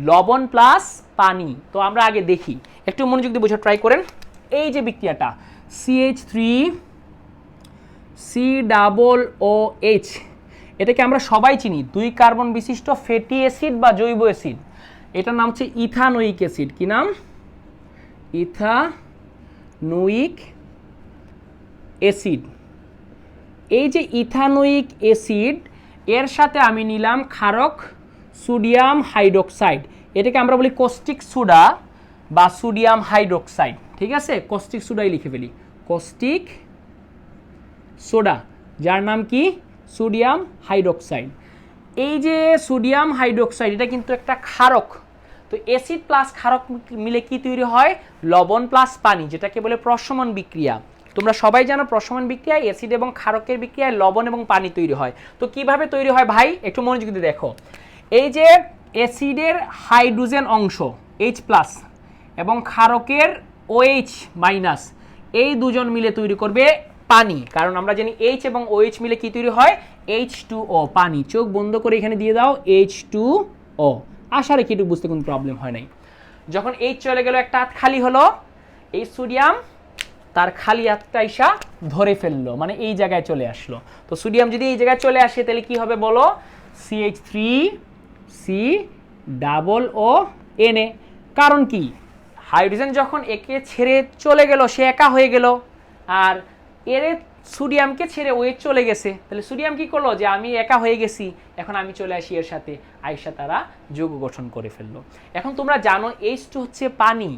[SPEAKER 1] লবণ প্লাস পানি। তো আমরা আগে দেখি, একটু মনোযোগ দিয়ে বোঝার ট্রাই করেন। এই যে বিক্রিয়াটা CH3COOH, এটাকে আমরা সবাই চিনি 2 কার্বন বিশিষ্ট ফ্যাটি অ্যাসিড বা জৈব অ্যাসিড। এটার নাম হচ্ছে ইথানোয়িক অ্যাসিড। কি নাম? Ethanoic acid. এই যে ইথানোয়িক অ্যাসিড, এর সাথে আমি নিলাম ক্ষারক সোডিয়াম হাইড্রোক্সাইড। এটাকে আমরা বলি কস্টিক সোডা বা সোডিয়াম হাইড্রোক্সাইড। ঠিক আছে, কস্টিক সোডাই লিখে ফেলি, কস্টিক সোডা, যার নাম কি? Sodium hydroxide. এই যে সোডিয়াম হাইড্রোক্সাইড, এটা কিন্তু একটা ক্ষারক। তো অ্যাসিড প্লাস ক্ষারক মিলে কি তৈরি হয়? লবণ প্লাস পানি, যেটাকে বলে প্রশমন বিক্রিয়া। তোমরা সবাই জানো প্রশমন বিক্রিয়ায় অ্যাসিড এবং ক্ষারকের বিক্রিয়ায় লবণ এবং পানি তৈরি হয়। তো কিভাবে তৈরি হয় ভাই, একটু মনোযোগ দিয়ে দেখো। এই যে অ্যাসিডের হাইড্রোজেন অংশ H+ এবং ক্ষারকের OH-, এই দুজন মিলে তৈরি করবে পানি। কারণ আমরা জানি H এবং OH মিলে কি তৈরি হয়? H2O, পানি। চোখ বন্ধ করে এখানে দিয়ে দাও H2O। আশা রাখি একটু বুঝতে কোনো প্রবলেম হয় নাই। যখন H চলে গেল, একটা হাত খালি হলো, এই সোডিয়াম তার খালি হাতটা আইসা ধরে ফেললো, মানে এই জায়গায় চলে আসলো। তো সোডিয়াম যদি এই জায়গায় চলে আসে তাহলে কি হবে বলো, CH3COO। কারণ কি, হাইড্রোজেন যখন একে ছেড়ে চলে গেল সে একা হয়ে গেল, আর এর সোডিয়ামকে ছেড়ে ওয়ে চলে গেছে, তাহলে সোডিয়াম কি করলো যে আমি একা হয়ে গেছি, এখন আমি চলে আসি এর সাথে, আইসা তারা যৌগ গঠন করে ফেললো। এখন তোমরা জানো H2 হচ্ছে পানি,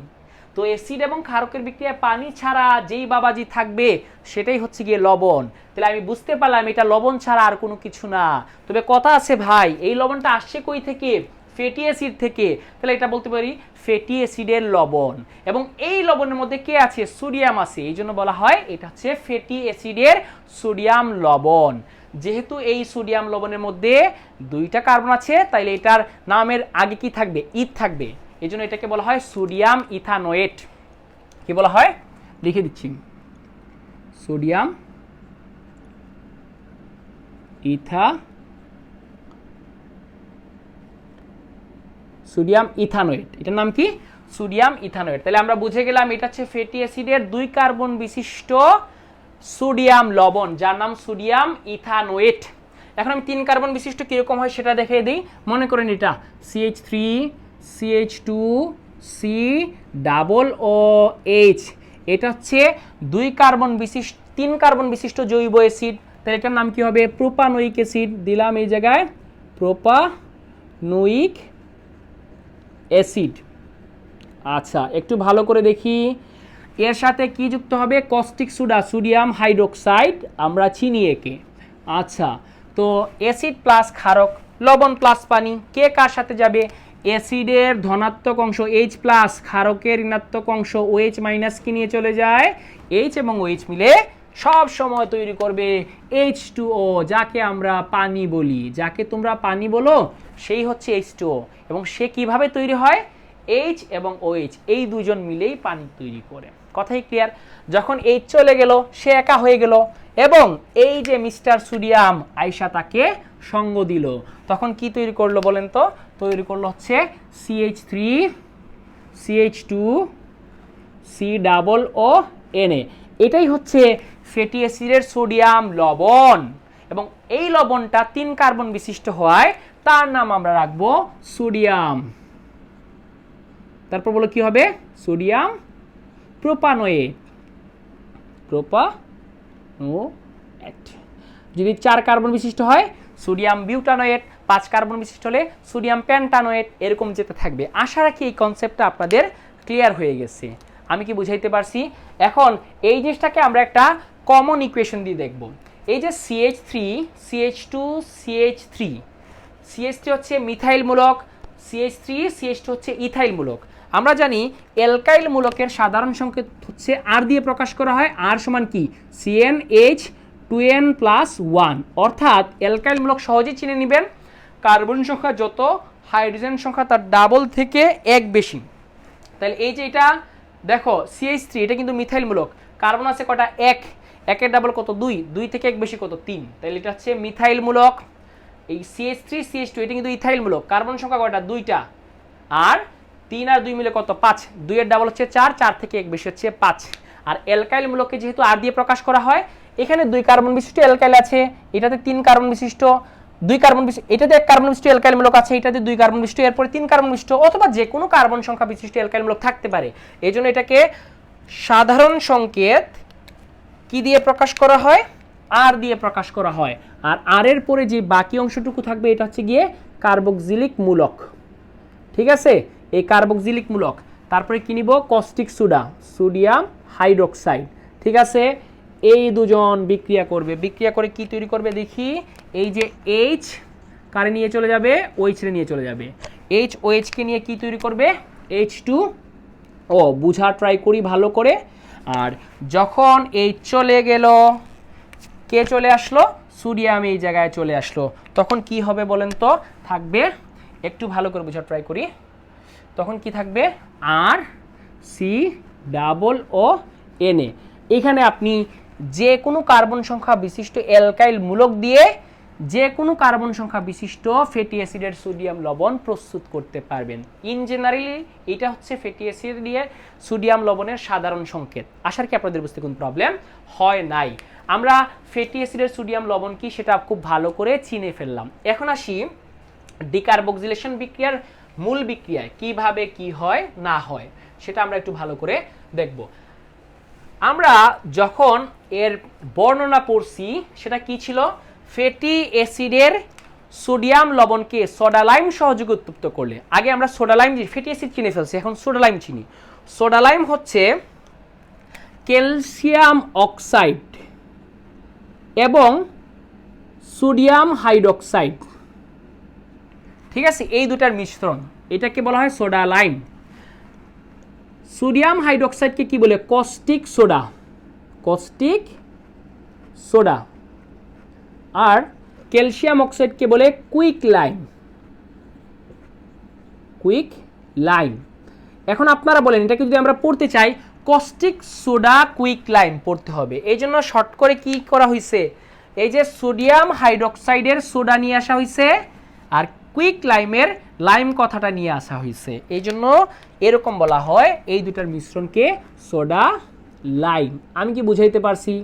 [SPEAKER 1] তো অ্যাসিড এবং ক্ষারকের বিক্রিয়ায় পানি ছাড়া যেই বাবাজি থাকবে সেটাই হচ্ছে গিয়ে লবণ। তাহলে আমি বুঝতে পারলাম এটা লবণ ছাড়া আর কোনো কিছু না। তবে কথা আছে ভাই, এই লবণটা আসছে কই থেকে, ফ্যাটি অ্যাসিড থেকে, তাহলে এটা বলতে পারি ফ্যাটি অ্যাসিডের লবণ। এবং এই লবণের মধ্যে কে আছে, সোডিয়াম আছে, এই জন্য বলা হয় এটা হচ্ছে ফ্যাটি অ্যাসিডের সোডিয়াম লবণ। যেহেতু এই সোডিয়াম লবণের মধ্যে দুইটা কার্বন আছে, তাইলে এটার নামের আগে কি থাকবে, ইথ থাকবে, এই জন্য এটাকে বলা হয় সোডিয়াম ইথানোয়েট। কি বলা হয়, লিখে দিচ্ছি, সোডিয়াম ইথানোয়েট, এটার নাম কি, সোডিয়াম ইথানোয়েট। তাহলে আমরা বুঝে গেলাম এটা হচ্ছে ফ্যাটি অ্যাসিডের 2 কার্বন বিশিষ্ট সোডিয়াম লবণ, যার নাম সোডিয়াম ইথানোয়েট। এখন আমি 3 কার্বন বিশিষ্ট কিরকম হয় সেটা দেখিয়ে দিই। মনে করেন এটা CH3CH2COOH, এটা হচ্ছে 3 কার্বন বিশিষ্ট জৈব অ্যাসিড, তাহলে এটার নাম কি হবে, প্রোপানোয়িক অ্যাসিড। দিলাম এই জায়গায় প্রোপানোয়িক অ্যাসিড। আচ্ছা, একটু ভালো করে দেখি, এর সাথে কি যুক্ত হবে, কস্টিক সোডা, সোডিয়াম হাইড্রোক্সাইড, আমরা চিনি একে। আচ্ছা, তো অ্যাসিড প্লাস ক্ষারক, লবণ প্লাস পানি, কে কার সাথে যাবে, অ্যাসিডের ধনাত্মক অংশ H প্লাস, ক্ষারকের ঋণাত্মক অংশ OH মাইনাস কি নিয়ে চলে যায়, H এবং OH মিলে সব সময় তৈরি করবে H2O, যাকে আমরা পানি বলি। যাকে তোমরা পানি বলো সেই হচ্ছে H2O। এবং সে কিভাবে তৈরি হয়, H এবং OH এই দুজন মিলেই পানি তৈরি করে। কথাই ক্লিয়ার। যখন H চলে গেল সে একা হয়ে গেল, এবং এই যে মিস্টার সোডিয়াম আয়শা তাকে সঙ্গ দিল, তখন কি তৈরি করলো বলেন তো, তৈরি করলো হচ্ছে CH3CH2COONA। এটাই হচ্ছে ফ্যাটি অ্যাসিডের সোডিয়াম লবণ, এবং এই লবণটা 3 কার্বন বিশিষ্ট হওয়ায় তার নাম আমরা রাখবো সোডিয়াম। তারপর বলো কি হবে, সোডিয়াম প্রোপানোয়েট। যদি 4 কার্বন বিশিষ্ট হয় সোডিয়াম বিউটানোয়েট, 5 কার্বন বিশিষ্ট হলে সোডিয়াম পেন্টানোয়েট, এরকম যেতে থাকবে। আশা রাখি এই কনসেপ্টটা আপনাদের ক্লিয়ার হয়ে গেছে। আমি কি বুঝাইতে পারছি? এখন এই জিনিসটাকে আমরা একটা কমন ইকুয়েশন দিয়ে দেখব। এই যে CH3CH2CH3 হচ্ছে মিথাইল মূলক, CH3CH2 হচ্ছে ইথাইল মূলক। আমরা জানি অ্যালকাইল মূলকের সাধারণ সংকেত হচ্ছে আর দিয়ে প্রকাশ করা হয়, আর সমান কি, CnH2n+1, অর্থাৎ অ্যালকাইল মূলক সহজেই চিনে নেবেন, কার্বন সংখ্যা যত হাইড্রোজেন সংখ্যা তার ডাবল থেকে 1 বেশি। তাহলে এই যে এটা দেখো CH3, এটা কিন্তু মিথাইল মূলক, কার্বন আছে কটা, 1, 1 এর ডাবল কত, 2, 2 থেকে 1 বেশি কত, 3, তাহলে এটা হচ্ছে মিথাইল মূলক। এই CH3CH2 এটা কিন্তু ইথাইল মূলক, কার্বন সংখ্যা কয়টা, 2টা, আর 3 আর 2 মিলে কত, 5, 2 এর ডাবল হচ্ছে 4, 4 থেকে 1 বেশি হচ্ছে 5। আর অ্যালকাইল মূলককে যেহেতু আর দিয়ে প্রকাশ করা হয়, এখানে 2 কার্বন বিশিষ্ট অ্যালকাইল আছে, এটাতে 3 কার্বন বিশিষ্ট, 2 কার্বন বিশিষ্ট, এটাতে 1 কার্বন বিশিষ্ট অ্যালকাইল মূলক আছে, এটাতে 2 কার্বন বিশিষ্ট, এরপরে 3 কার্বন বিশিষ্ট, অথবা যে কোনো কার্বন সংখ্যা বিশিষ্ট অ্যালকাইল মূলক থাকতে পারে। এই জন্য এটাকে সাধারণ সংকেত কি দিয়ে প্রকাশ করা হয়, আর দিয়ে প্রকাশ করা হয়। আর আর এর পরে যে বাকি অংশটুকু থাকবে এটা হচ্ছে গিয়ে কার্বক্সিলিক মূলক। ঠিক আছে, এই কার্বক্সিলিক মূলক। তারপরে কি নিব, কস্টিক সোডা, সোডিয়াম হাইড্রোক্সাইড। ঠিক আছে, এই দুজন বিক্রিয়া করবে, বিক্রিয়া করে কি তৈরি করবে দেখি, এই যে H কারে নিয়ে চলে যাবে, OH রে নিয়ে চলে যাবে, H OH কে নিয়ে কি তৈরি করবে, H2O। বুঝা ট্রাই করি ভালো করে। আর যখন H চলে গেল, কে চলে আসলো, সোডিয়াম এই জায়গায় চলে আসলো, তখন কি হবে বলেন তো, থাকবে, একটু ভালো করে বোঝা ট্রাই করি, তখন কি থাকবে, RCOONA। এখানে আপনি যে কোনো কার্বন সংখ্যা বিশিষ্ট অ্যালকাইল মূলক দিয়ে যে কোনো কার্বন সংখ্যা বিশিষ্ট ফ্যাটি অ্যাসিডের সোডিয়াম লবণ প্রস্তুত করতে পারবেন। ইন জেনারেলি এটা হচ্ছে ফ্যাটি অ্যাসিড দিয়ে সোডিয়াম লবণের সাধারণ সংকেত। আশা করি আপনাদের বুঝতে কোনো প্রবলেম হয় নাই। আমরা ফ্যাটি অ্যাসিডের সোডিয়াম লবণ কি সেটা খুব ভালো করে চিনে ফেললাম। এখন আসি ডিকার্বক্সিলেশন বিক্রিয়ার মূল বিক্রিয়ায় কিভাবে কি হয় না হয় সেটা আমরা একটু ভালো করে দেখব। আমরা যখন এর বর্ণনা পড়ছি সেটা কি ছিল, ফ্যাটি অ্যাসিডের সোডিয়াম লবণকে সোডা লাইম সহযোগে উত্তপ্ত করলে, আগে আমরা সোডা লাইম ফ্যাটি অ্যাসিড চিনে ফেলছি, এখন সোডা লাইম চিনি। সোডা লাইম হচ্ছে ক্যালসিয়াম অক্সাইড এবং সোডিয়াম হাইড্রোক্সাইড, ঠিক আছে, এই দুটার মিশ্রণ, এটাকে বলা হয় সোডা লাইম। সোডিয়াম হাইড্রোক্সাইডকে কি বলে, কস্টিক সোডা, কস্টিক সোডা। আর ক্যালসিয়াম অক্সাইডকে বলে কুইক লাইম, কুইক লাইম। এখন আপনারা বলেন এটাকে যদি আমরা পড়তে চাই, কস্টিক সোডা কুইক লাইম পড়তে হবে। এই জন্য শর্ট করে কি করা হয়েছে, এই যে সোডিয়াম হাইড্রোক্সাইডের সোডা নিয়ে আসা হয়েছে আর কুইক লাইমের লাইম কথাটা নিয়ে আসা হয়েছে, এই জন্য এরকম বলা হয় এই দুটার মিশ্রণকে সোডা লাইম। আমি কি বুঝাইতে পারছি?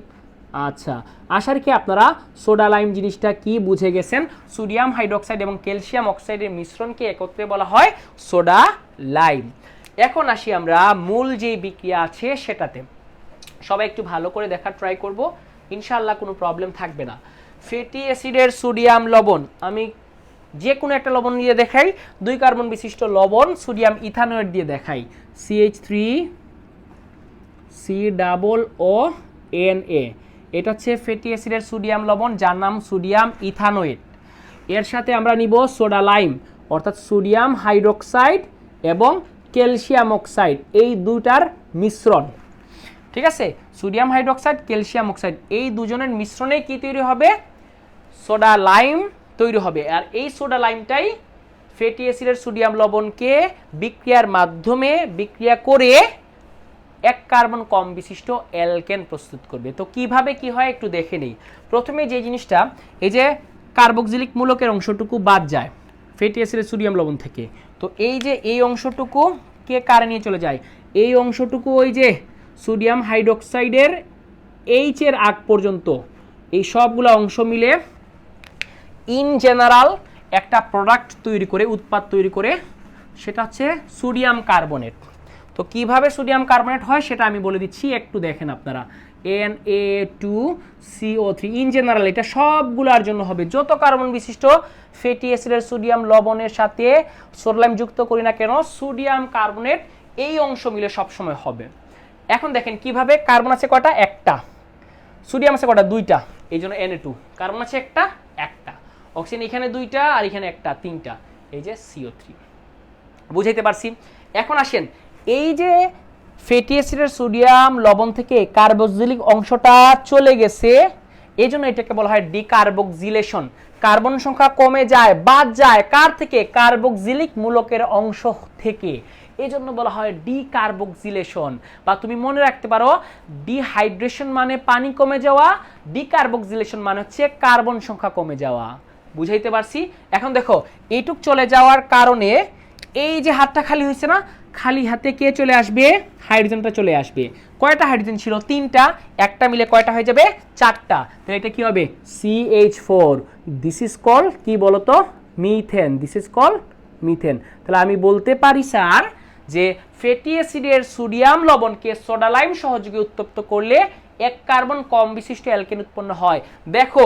[SPEAKER 1] আচ্ছা, আশা রাখি আপনারা সোডা লাইম জিনিসটা কি বুঝে গেছেন। সোডিয়াম হাইড্রোক্সাইড এবং ক্যালসিয়াম অক্সাইডের মিশ্রণকে একত্রে বলা হয় সোডা লাইম। এখন আসি আমরা মূল যে বিক্রিয়া আছে সেটাতে, সবাই একটু ভালো করে দেখার ট্রাই করব, ইনশাআল্লাহ কোনো প্রবলেম থাকবে না। ফ্যাটি অ্যাসিডের সোডিয়াম লবণ, আমি যে কোনো একটা লবণ দিয়ে দেখাই, 2 কার্বন বিশিষ্ট লবণ সোডিয়াম ইথানোয়েট দিয়ে দেখাই, CH3COONA, এটা হচ্ছে ফ্যাটি অ্যাসিডের সোডিয়াম লবণ যার নাম সোডিয়াম ইথানোয়েট। এর সাথে আমরা নিব সোডা লাইম অর্থাৎ সোডিয়াম হাইড্রোক্সাইড এবং ক্যালসিয়াম অক্সাইড, এই দুটার মিশ্রণ, ঠিক আছে, সোডিয়াম হাইড্রোক্সাইড ক্যালসিয়াম অক্সাইড, এই দুজনের মিশ্রণে কি তৈরি হবে, সোডা লাইম তৈরি হবে। আর এই সোডা লাইমটাই ফ্যাটি অ্যাসিডের সোডিয়াম লবণকে বিক্রিয়ার মাধ্যমে বিক্রিয়া করে 1 কার্বন কম বিশিষ্ট অ্যালকেন প্রস্তুত করবে। তো কিভাবে কি হয় একটু দেখে নেই। প্রথমে যে জিনিসটা, এই যে কার্বক্সিলিক মূলকের অংশটুকু বাদ যায় ফ্যাটি অ্যাসিডের সোডিয়াম লবণ থেকে, তো এই যে এই অংশটুকু কে কারে নিয়ে চলে যায়, এই অংশটুকু ওই যে সোডিয়াম হাইড্রোক্সাইডের এইচ এর আগ পর্যন্ত, এই সবগুলো অংশ মিলে ইন জেনারেল একটা প্রোডাক্ট তৈরি করে, উৎপাদ তৈরি করে, সেটা হচ্ছে সোডিয়াম কার্বনেট। তো কিভাবে সোডিয়াম কার্বনেট হয় সেটা আমি বলে দিচ্ছি, একটু দেখেন আপনারা। Na2CO3 ইন জেনারেল এটা সবগুলোর জন্য হবে, যত কার্বন বিশিষ্ট ফ্যাটি অ্যাসিডের সোডিয়াম লবণের সাথে সোডা লাইম যুক্ত করি না কেন, সোডিয়াম কার্বনেট এই অংশ মিলে সবসময় হবে। এখন দেখেন কিভাবে, কার্বন আছে কয়টা, একটা, সোডিয়াম আছে কয়টা, 2টা, এই জন্য Na2, কার্বন আছে একটা, অক্সিজেন এখানে 2টা আর এখানে একটা, 3টা, এই যে CO3। বুঝাইতে পারছি? এখন আসেন, এই যে ফ্যাটি অ্যাসিডের সোডিয়াম লবণ থেকে কার্বক্সিলিক অংশটা চলে গেছে, এই জন্য এটাকে বলা হয় ডিকার্বক্সিলেশন। কার্বন সংখ্যা কমে যায়, বাদ যায় কার থেকে, কার্বক্সিলিক মূলকের অংশ থেকে, এই জন্য বলা হয় ডিকার্বক্সিলেশন। বা তুমি মনে রাখতে পারো, ডিহাইড্রেশন মানে পানি কমে যাওয়া, ডিকার্বক্সিলেশন মানে হচ্ছে কার্বন সংখ্যা কমে যাওয়া। বুঝাইতে পারছি? এখন দেখো, এইটুক চলে যাওয়ার কারণে এই যে হাতটা খালি হয়েছে না, খালি হাতে কে চলে আসবে, হাইড্রোজেনটা চলে আসবে। কয়টা হাইড্রোজেন ছিল, 3টা, একটা মিলে কয়টা হয়ে যাবে, 4টা। তাহলে এটা কি হবে, CH4, দিস ইজ কল কি বলতো, methane, this is call methane. তাহলে আমি বলতে পারি স্যার যে ফ্যাটি অ্যাসিডের সোডিয়াম লবণকে সোডা লাইম সহযোগে উত্তপ্ত করলে 1 কার্বন কম বিশিষ্ট অ্যালকেন উৎপন্ন হয়। দেখো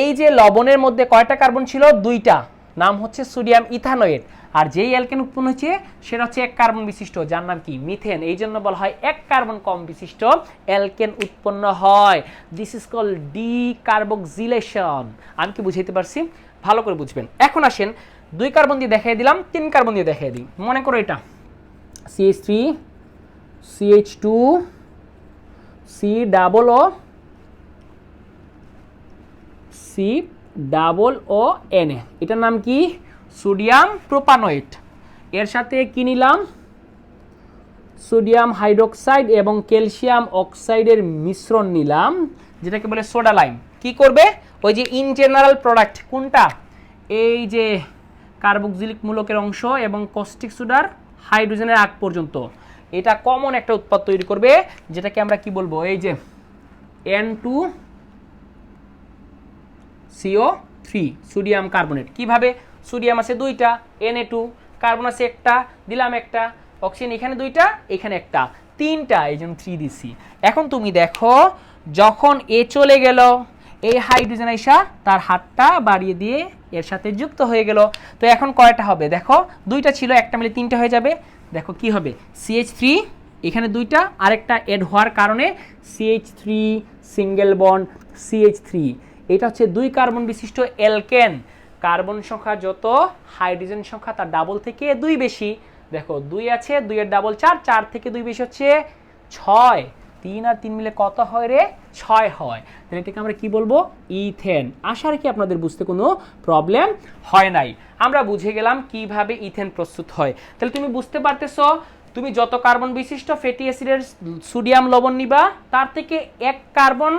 [SPEAKER 1] এই যে লবণের মধ্যে কয়টা কার্বন ছিল, 2টা, নাম হচ্ছে সোডিয়াম ইথানোয়েট। আর যেই অ্যালকেন উৎপন্ন হয়েছে সেটা হচ্ছে 1 কার্বন বিশিষ্ট, যার নাম কি, মিথেন। এই জন্য বলা হয় 1 কার্বন কম বিশিষ্ট অ্যালকেন উৎপন্ন হয়। This is call decarboxylation. আমি কি বুঝাইতে পারছি? ভালো করে বুঝবেন। এখন আসেন 2 কার্বন দিয়ে দেখাই দিলাম, 3 কার্বন দিয়ে দেখাই দিই। মনে করো এটা CH3 CH2 COO COONA, এটার নাম কি, সোডিয়াম প্রোপানয়েট। এর সাথে কি নিলাম, সোডিয়াম হাইড্রোক্সাইড এবং ক্যালসিয়াম অক্সাইডের মিশ্রণ নিলাম, যেটাকে বলে সোডা লাইম। কি করবে, ওই যে ইন জেনারেল প্রোডাক্ট কোনটা, এই যে কার্বক্সিলিক মূলকের অংশ এবং কস্টিক সোডার হাইড্রোজেনের আগ পর্যন্ত, এটা কমন একটা উৎপাদ তৈরি করবে, যেটাকে আমরা কি বলবো, এই যে N2CO3 সোডিয়াম কার্বনেট। কিভাবে, সোডিয়াম আছে দুইটা, Na2, কার্বন আছে একটা, দিলাম একটা, অক্সিজেন এখানে দুইটা, এখানে একটা, তিনটা, এই জন্য 3 দিছি। এখন তুমি দেখো যখন এ চলে গেল, এই হাইড্রোজেন আইসা তার হাতটা বাড়িয়ে দিয়ে এর সাথে যুক্ত হয়ে গেল। তো এখন কয়টা হবে দেখো, দুইটা ছিল, একটা মিলে তিনটা হয়ে যাবে। দেখো কি হবে, CH3 এখানে দুইটা, আরেকটা এড হওয়ার কারণে CH3 সিঙ্গেল বন্ড CH3। এটা হচ্ছে 2 কার্বন বিশিষ্ট অ্যালকেন। কার্বন সংখ্যা যত, হাইড্রোজেন সংখ্যা তার ডাবল থেকে 2 বেশি। দেখো 2 আছে, 2 এর ডাবল 4, 4 থেকে 2 বেশি হচ্ছে 6, 3 আর 3 মিলে কত হয় রে, 6 হয়। তাহলে এটাকে আমরা কি বলবো, ইথেন। আশা রাখি আপনাদের বুঝতে কোনো প্রবলেম হয় নাই। আমরা বুঝে গেলাম কিভাবে ইথেন প্রস্তুত হয়। তাহলে তুমি বুঝতে পারতেছো, তুমি যত কার্বন বিশিষ্ট ফ্যাটি অ্যাসিডের সোডিয়াম লবণ নিবা, তার থেকে 1 কার্বন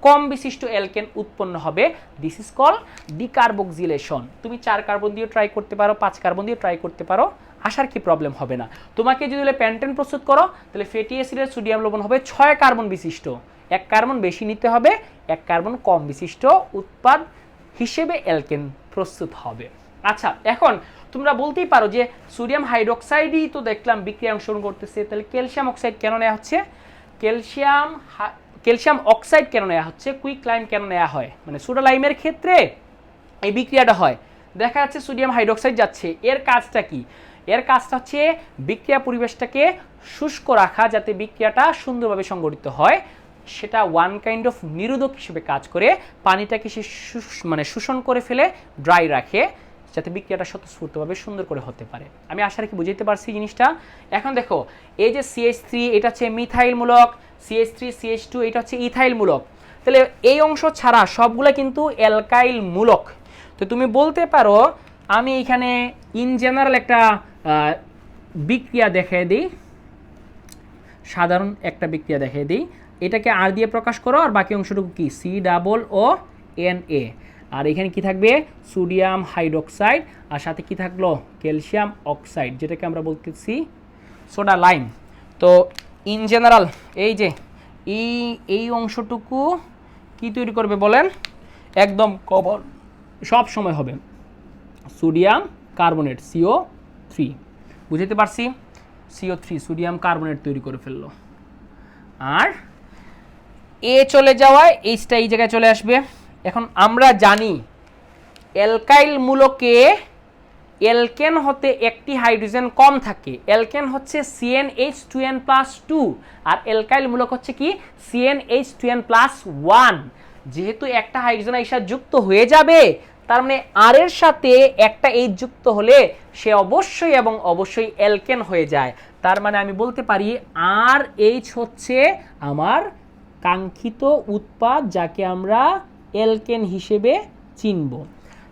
[SPEAKER 1] কম বিশিষ্ট অ্যালকেন উৎপন্ন হবে। This is call decarboxylation. তুমি 4 কার্বন দিয়ে ট্রাই করতে পারো, 5 কার্বন দিয়ে ট্রাই করতে পারো, আসার কি প্রবলেম হবে না। তোমাকে যদি প্যান্টেন প্রস্তুত করো, তাহলে ফ্যাটি অ্যাসিডের সোডিয়াম লবণ হবে 6 কার্বন বিশিষ্ট, 1 কার্বন বেশি নিতে হবে, 1 কার্বন কম বিশিষ্ট উৎপাদ হিসেবে অ্যালকেন প্রস্তুত হবে। আচ্ছা, এখন তোমরা বলতেই পারো যে সোডিয়াম হাইড্রোক্সাইডই তো দেখলাম বিক্রিয়া অংশগ্রহণ করতেছে, তাহলে ক্যালসিয়াম অক্সাইড কেন নেওয়া হচ্ছে, ক্যালসিয়াম অক্সাইড কেন নেওয়া হচ্ছে, কুইক লাইম কেন নেওয়া হয়, মানে সোডা লাইমের ক্ষেত্রে এই বিক্রিয়াটা হয়। দেখা যাচ্ছে সোডিয়াম হাইড্রোক্সাইড যাচ্ছে, এর কাজটা কি, এর কাজটা হচ্ছে বিক্রিয়া পরিবেশটাকে শুষ্ক রাখা, যাতে বিক্রিয়াটা সুন্দরভাবে সংগঠিত হয়। সেটা ওয়ান কাইন্ড অফ নিরোধক হিসেবে কাজ করে, পানিটাকে সে মানে শোষণ করে ফেলে, ড্রাই রাখে, যাতে বিক্রিয়াটা স্বতঃস্ফূর্তভাবে সুন্দর করে হতে পারে। আমি আশা রাখি বুঝাইতে পারছি জিনিসটা। এখন দেখো, এই যে CH3 এটা হচ্ছে মিথাইল মূলক, CH3 CH2 এটা হচ্ছে ইথাইল মূলক। তাহলে এই অংশ ছাড়া সবগুলা কিন্তু অ্যালকাইল মূলক। তো তুমি বলতে পারো, আমি এখানে ইন জেনারেল একটা বিক্রিয়া দেখিয়ে দিই, সাধারণ একটা বিক্রিয়া দেখিয়ে দিই, এটাকে আর দিয়ে প্রকাশ করো, আর বাকি অংশটুকু কি, COONA, আর এখানে কি থাকবে, সোডিয়াম হাইড্রোক্সাইড, আর সাথে কি থাকলো, ক্যালসিয়াম অক্সাইড, যেটাকে আমরা বলতেছি সোডা লাইম। তো ইন জেনারেল এই যে এই অংশটুকু কি তৈরি করবে বলেন, একদম কমন সব সময় হবে সোডিয়াম কার্বনেট, CO3। বুঝতে পারছি, CO3 সোডিয়াম কার্বনেট তৈরি করে ফেললো, আর এ চলে যাওয়ায় এইচটা এই জায়গায় চলে আসবে। এখন আমরা জানি অ্যালকাইল মূলকে অ্যালকেন হতে একটি হাইড্রোজেন কম থাকে, অ্যালকেন হচ্ছে CnH2n+2, আর অ্যালকাইল মূলক হচ্ছে কি CnH2n+1। যেহেতু একটা হাইড্রোজেন এসে যুক্ত হয়ে যাবে, তার মানে আর এর সাথে একটা এইচ যুক্ত হলে সে অবশ্যই এবং অবশ্যই অ্যালকেন হয়ে যায়। তার মানে আমি বলতে পারি RH হচ্ছে আমার কাঙ্ক্ষিত উৎপাদ, যাকে আমরা অ্যালকেন হিসেবে চিনব।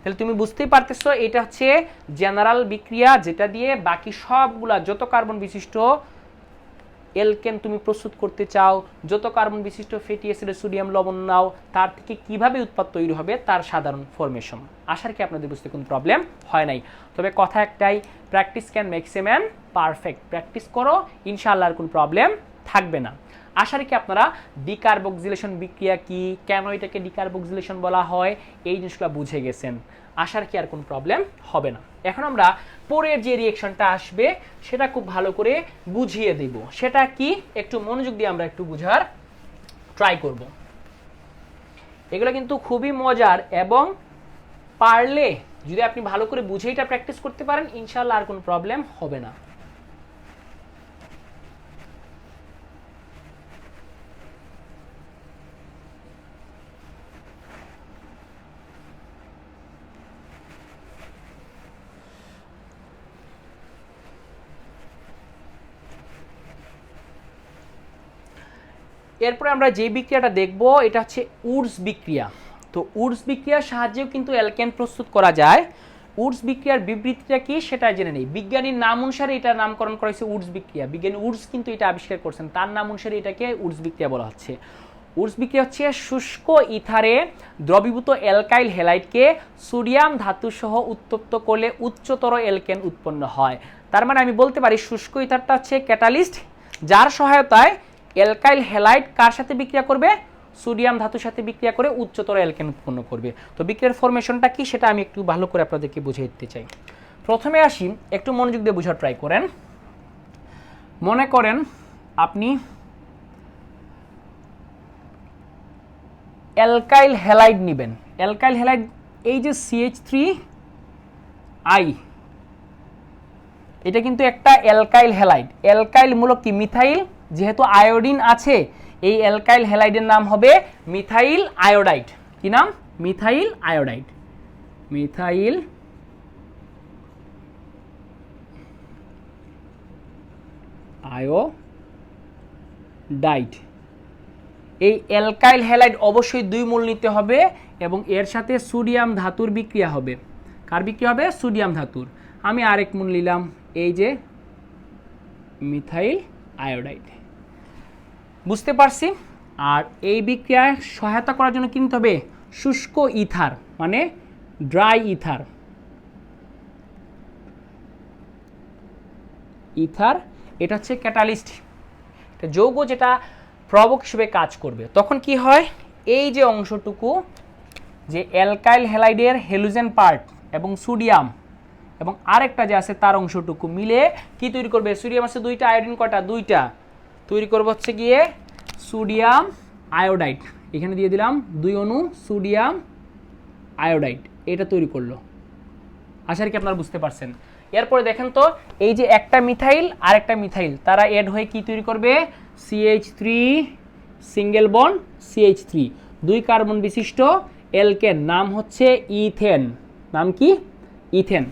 [SPEAKER 1] তাহলে তুমি বুঝতেই পারতেছো, এটা হচ্ছে জেনারেল বিক্রিয়া, যেটা দিয়ে বাকি সবগুলা যত কার্বন বিশিষ্ট অ্যালকেন তুমি প্রস্তুত করতে চাও, যত কার্বন বিশিষ্ট ফ্যাটি অ্যাসিডের সোডিয়াম লবণ নাও, তার থেকে কিভাবে উৎপাদ তৈরি হবে তার সাধারণ ফরমেশন। আশা রাখি আপনাদের বুঝতে কোনো প্রবলেম হয় নাই। তবে কথা একটাই, practice can makes a man perfect. Practice করো, ইনশাআল্লাহ আর কোনো প্রবলেম থাকবে না। আশা রাখি আপনারা ডিকার্বক্সিলেশন বিক্রিয়া কি, কেন এটাকে ডিকার্বক্সিলেশন বলা হয়, এই জিনিসগুলো বুঝে গেছেন। আশা রাখি আর কোনো প্রবলেম হবে না। এখন আমরা পরের যে রিঅ্যাকশনটা আসবে সেটা খুব ভালো করে বুঝিয়ে দেব। সেটা কি, একটু মনোযোগ দিয়ে আমরা একটু বুঝার ট্রাই করব। এগুলো কিন্তু খুবই মজার, এবং পারলে যদি আপনি ভালো করে বুঝে এটা প্র্যাকটিস করতে পারেন, ইনশাআল্লাহ আর কোনো প্রবলেম হবে না। এরপরে আমরা যে বিক্রিয়াটা দেখব এটা হচ্ছে উডস বিক্রিয়া। তো উডস বিক্রিয়ার সাহায্যেও কিন্তু অ্যালকেন প্রস্তুত করা যায়। উডস বিক্রিয়ার বিবৃতিটা কি সেটা জেনে নেই। বিজ্ঞানীর নাম অনুসারে এটা নামকরণ করা হয়েছে উডস বিক্রিয়া। বিজ্ঞানী উডস কিন্তু এটা আবিষ্কার করছেন, তার নাম অনুসারে এটাকে উডস বিক্রিয়া বলা হচ্ছে। উডস বিক্রিয়া হচ্ছে শুষ্ক ইথারে দ্রবীভূত অ্যালকাইল হ্যালাইডকে সোডিয়াম ধাতু সহ উত্তপ্ত করলে উচ্চতর অ্যালকেন উৎপন্ন হয়। তার মানে আমি বলতে পারি শুষ্ক ইথারটা হচ্ছে ক্যাটালিস্ট, যার সহায়তায় অ্যালকাইল হ্যালাইড কার সাথে বিক্রিয়া করবে, সোডিয়াম ধাতুর সাথে বিক্রিয়া করে উচ্চতর অ্যালকেন উৎপন্ন করবে। তো বিক্রিয়ার ফরমেশনটা কি সেটা আমি একটু ভালো করে আপনাদেরকে বুঝিয়ে দিতে চাই। প্রথমে আসি, একটু মনোযোগ দিয়ে বোঝার ট্রাই করেন। মনে করেন আপনি অ্যালকাইল হ্যালাইড নেবেন। অ্যালকাইল হ্যালাইড এই যে CH3I, এটা কিন্তু একটা অ্যালকাইল হ্যালাইড। অ্যালকাইল মূলক কি, মিথাইল, যেহেতু আয়োডিন আছে এই অ্যালকাইল হ্যালাইডের নাম হবে মিথাইল আয়োডাইড। কি নাম? Methyl iodide. Methyl iodide. এই অ্যালকাইল হ্যালাইড অবশ্যই 2 মোল নিতে হবে এবং এর সাথে সোডিয়াম ধাতুর বিক্রিয়া হবে। কার বিক্রিয়া হবে? সোডিয়াম ধাতুর। আমি আরেক মোল নিলাম, এই যে মিথাইল আয়োডাইড। বুঝতে পারছি? আর এই বিক্রিয়ায় সহায়তা করার জন্য কিনতে হবে শুষ্ক ইথার, মানে ড্রাই ইথার। ইথার এটা হচ্ছে ক্যাটালিস্ট, এটা যৌগ যেটা প্রবক হিসেবে কাজ করবে। তখন কি হয়, এই যে অংশটুকু, যে অ্যালকাইল হ্যালাইডের হ্যালোজেন পার্ট এবং সোডিয়াম এবং আরেকটা যে আছে তার অংশটুকু মিলে কি তৈরি করবে? সোডিয়াম আছে 2টা, আয়োডিন কটা? 2টা। তৈরি করবে হচ্ছে গিয়ে সোডিয়াম আয়োডাইড। এখানে দিয়ে দিলাম 2 অণু সোডিয়াম আয়োডাইড, এটা তৈরি করলো। আশা করি আপনারা বুঝতে পারছেন। এরপরে দেখেন তো, এই যে একটা মিথাইল আর একটা মিথাইল, তারা অ্যাড হয়ে কি তৈরি করবে? CH3 single bond CH3, 2 carbon বিশিষ্ট অ্যালকেন, নাম হচ্ছে ইথেন। নাম কি? ইথেন।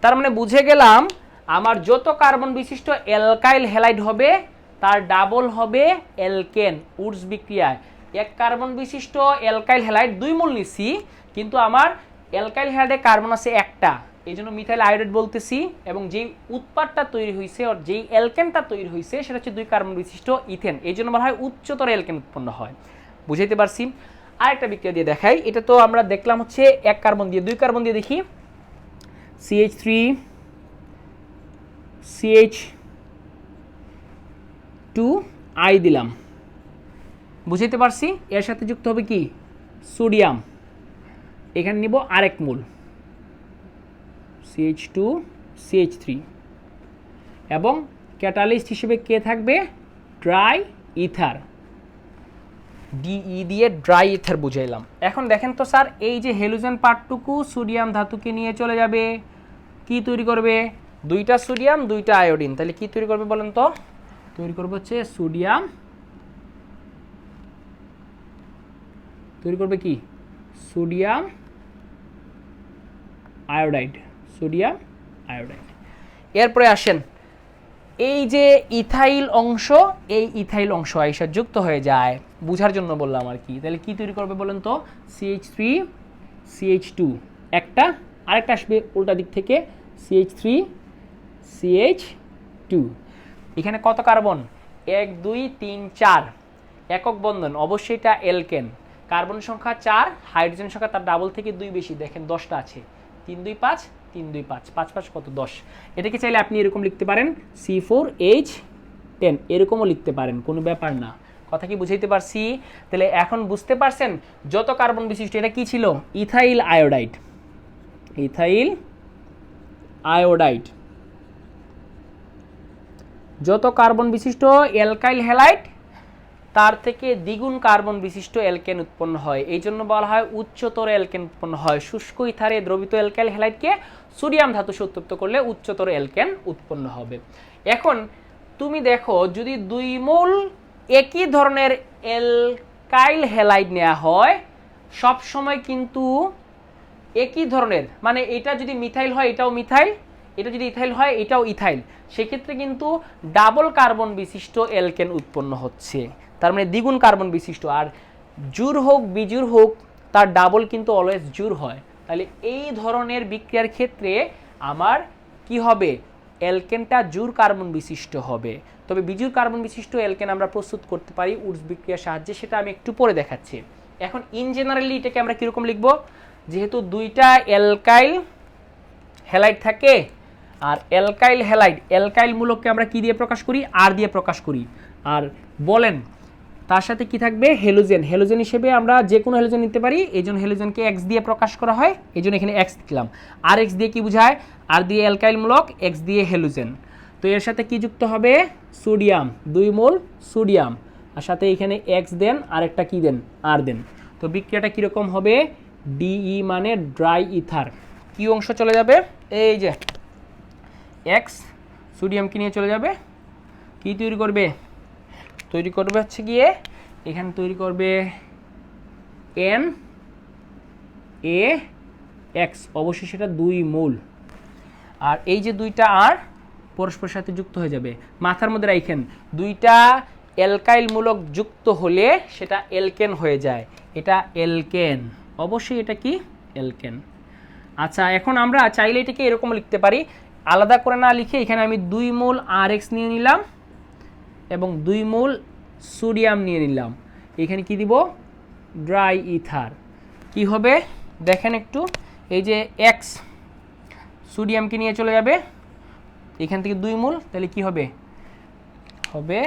[SPEAKER 1] তার মানে বুঝে গেলাম আমার যত কার্বন বিশিষ্ট অ্যালকাইল হ্যালাইড হবে তার ডাবল হবে অ্যালকেন উডস বিক্রিয়ায়। 1 কার্বন বিশিষ্ট অ্যালকাইল হ্যালাইড 2 মোল নিছি, কিন্তু আমার অ্যালকাইল হ্যালাইডে কার্বন আছে একটা, এই জন্য মিথাইল আয়োডাইড বলতেছি। এবং যেই উৎপাদটা তৈরি হয়েছে, আর যেই অ্যালকেনটা তৈরি হয়েছে সেটা হচ্ছে 2 কার্বন বিশিষ্ট ইথেন, এই জন্য বলা হয় উচ্চতর অ্যালকেন উৎপন্ন হয়। বুঝাইতে পারছি? আরেকটা বিক্রিয়া দিয়ে দেখাই। এটা তো আমরা দেখলাম হচ্ছে 1 কার্বন দিয়ে, 2 কার্বন দিয়ে দেখি। CH3 CH2I দিলাম। বুঝাইতে পারছি? এর সাথে যুক্ত হবে কি? সোডিয়াম। এখানে নিব আরেক মূল CH2 CH3 এবং ক্যাটালিস্ট হিসেবে কে থাকবে? Dry ether. DE দিয়ে ড্রাই ইথার বুঝাইলাম। এখন দেখেন তো স্যার, এই যে হ্যালোজেন পার্টটুকু সোডিয়াম ধাতুকে নিয়ে চলে যাবে, কি তৈরি করবে? 2টা সোডিয়াম 2টা আয়োডিন, তাহলে কি তৈরি করবে বলেন তো? তৈরি করবে হচ্ছে সোডিয়াম, তৈরি করবে কি? Sodium iodide. Sodium iodide. এরপরে আসেন, এই যে ইথাইল অংশ, এই ইথাইল অংশ আইসা যুক্ত হয়ে যায়, বুঝার জন্য বললাম আর কি। তাহলে কি তৈরি করবে বলেন তো? CH3 CH2 একটা, আরেকটা আসবে উল্টা দিক থেকে CH3 CH2। এখানে কত কার্বন? 1 2 3 4, একক বন্ধন, অবশ্যই এটা অ্যালকেন। কার্বন সংখ্যা 4, হাইড্রোজেন সংখ্যা তার ডাবল থেকে 2 বেশি, দেখেন 10টা আছে। 3 2 5 3 2 5, 5 5 কত? 10। এটাকে চাইলে আপনি এরকম লিখতে পারেন C4H10, এরকমও লিখতে পারেন, কোনো ব্যাপার না। কথা কি বুঝাইতে পারছি? তাহলে এখন বুঝতে পারছেন যত কার্বন বিশিষ্ট, এটা কি ছিল? Ethyl iodide. Ethyl iodide. যত কার্বন বিশিষ্ট অ্যালকাইল হ্যালাইড তার থেকে দ্বিগুণ কার্বন বিশিষ্ট অ্যালকেন উৎপন্ন হয়, এই জন্য বলা হয় উচ্চতর অ্যালকেন উৎপন্ন হয়। শুষ্ক ইথারে দ্রবীত অ্যালকাইল হ্যালাইডকে সোডিয়াম ধাতু উত্তপ্ত করলে উচ্চতর অ্যালকেন উৎপন্ন হবে। এখন তুমি দেখো, যদি 2 মোল একই ধরনের অ্যালকাইল হ্যালাইড নেওয়া হয়, সব সময় কিন্তু একই ধরনের, মানে এটা যদি মিথাইল হয় এটাও মিথাইল, এটা যদি ইথাইল হয় এটাও ইথাইল, সেক্ষেত্রে কিন্তু ডাবল কার্বন বিশিষ্ট অ্যালকেন উৎপন্ন হচ্ছে, তার মানে দ্বিগুণ কার্বন বিশিষ্ট। আর জোড় হোক বিজোড় হোক, তার ডাবল কিন্তু অলওয়েজ জোড় হয়। তাহলে এই ধরনের বিক্রিয়ার ক্ষেত্রে আমার কি হবে? অ্যালকেনটা জোড় কার্বন বিশিষ্ট হবে। তবে বিজুর কার্বন বিশিষ্ট অ্যালকেন আমরা প্রস্তুত করতে পারি উডস বিক্রিয়ার সাহায্যে, সেটা আমি একটু পরে দেখাচ্ছি। এখন ইন জেনারেলি এটাকে আমরা কীরকম লিখব, যেহেতু দুইটা অ্যালকাইল হ্যালাইড থাকে, আর অ্যালকাইল হ্যালাইড অ্যালকাইল মূলককে আমরা কি দিয়ে প্রকাশ করি, আর দিয়ে প্রকাশ করি। আর বলেন তার সাথে কি থাকবে, হেলোজেন। হেলোজেন হিসেবে আমরা যে কোনো হেলোজেন নিতে পারি, এই জন্য হেলোজেনকে এক্স দিয়ে প্রকাশ করা হয়, এই জন্য এখানে এক্স দিলাম। আর এক্স দিয়ে কি বোঝায়, আর দিয়ে অ্যালকাইল মূলক, এক্স দিয়ে হেলোজেন। তো এর সাথে কি যুক্ত হবে, সোডিয়াম, 2 মোল সোডিয়াম, আর সাথে এখানে এক্স দেন, আর একটা কি দেন, আর দেন। তো বিক্রিয়াটা কীরকম হবে, ডিই মানে ড্রাই ইথার, কি অংশ চলে যাবে, এই যে এক্স সোডিয়ামকে নিয়ে চলে যাবে, কি তৈরি করবে, হচ্ছে গিয়ে এখানে তৈরি করবে এন এ এক্স, অবশ্যই সেটা 2 মোল। আর এই যে দুইটা আর পরস্পরের সাথে যুক্ত হয়ে যাবে, মাথার মধ্যে রাখেন, দুইটা অ্যালকাইল মূলক যুক্ত হলে সেটা অ্যালকেন হয়ে যায়, এটা অ্যালকেন, অবশ্যই এটা কি অ্যালকেন। আচ্ছা, এখন আমরা চাইলে এটাকে এরকম লিখতে পারি, আলাদা করে না লিখে এখানে আমি 2 মোল আর এক্স নিয়ে নিলাম এবং 2 মোল সোডিয়াম নিয়ে নিলাম, এখানে কি দিব, ড্রাই ইথার। কি হবে দেখেন একটু, এই যে এক্স সোডিয়ামকে নিয়ে চলে যাবে এখান থেকে 2 মোল, তাহলে কি হবে, হবে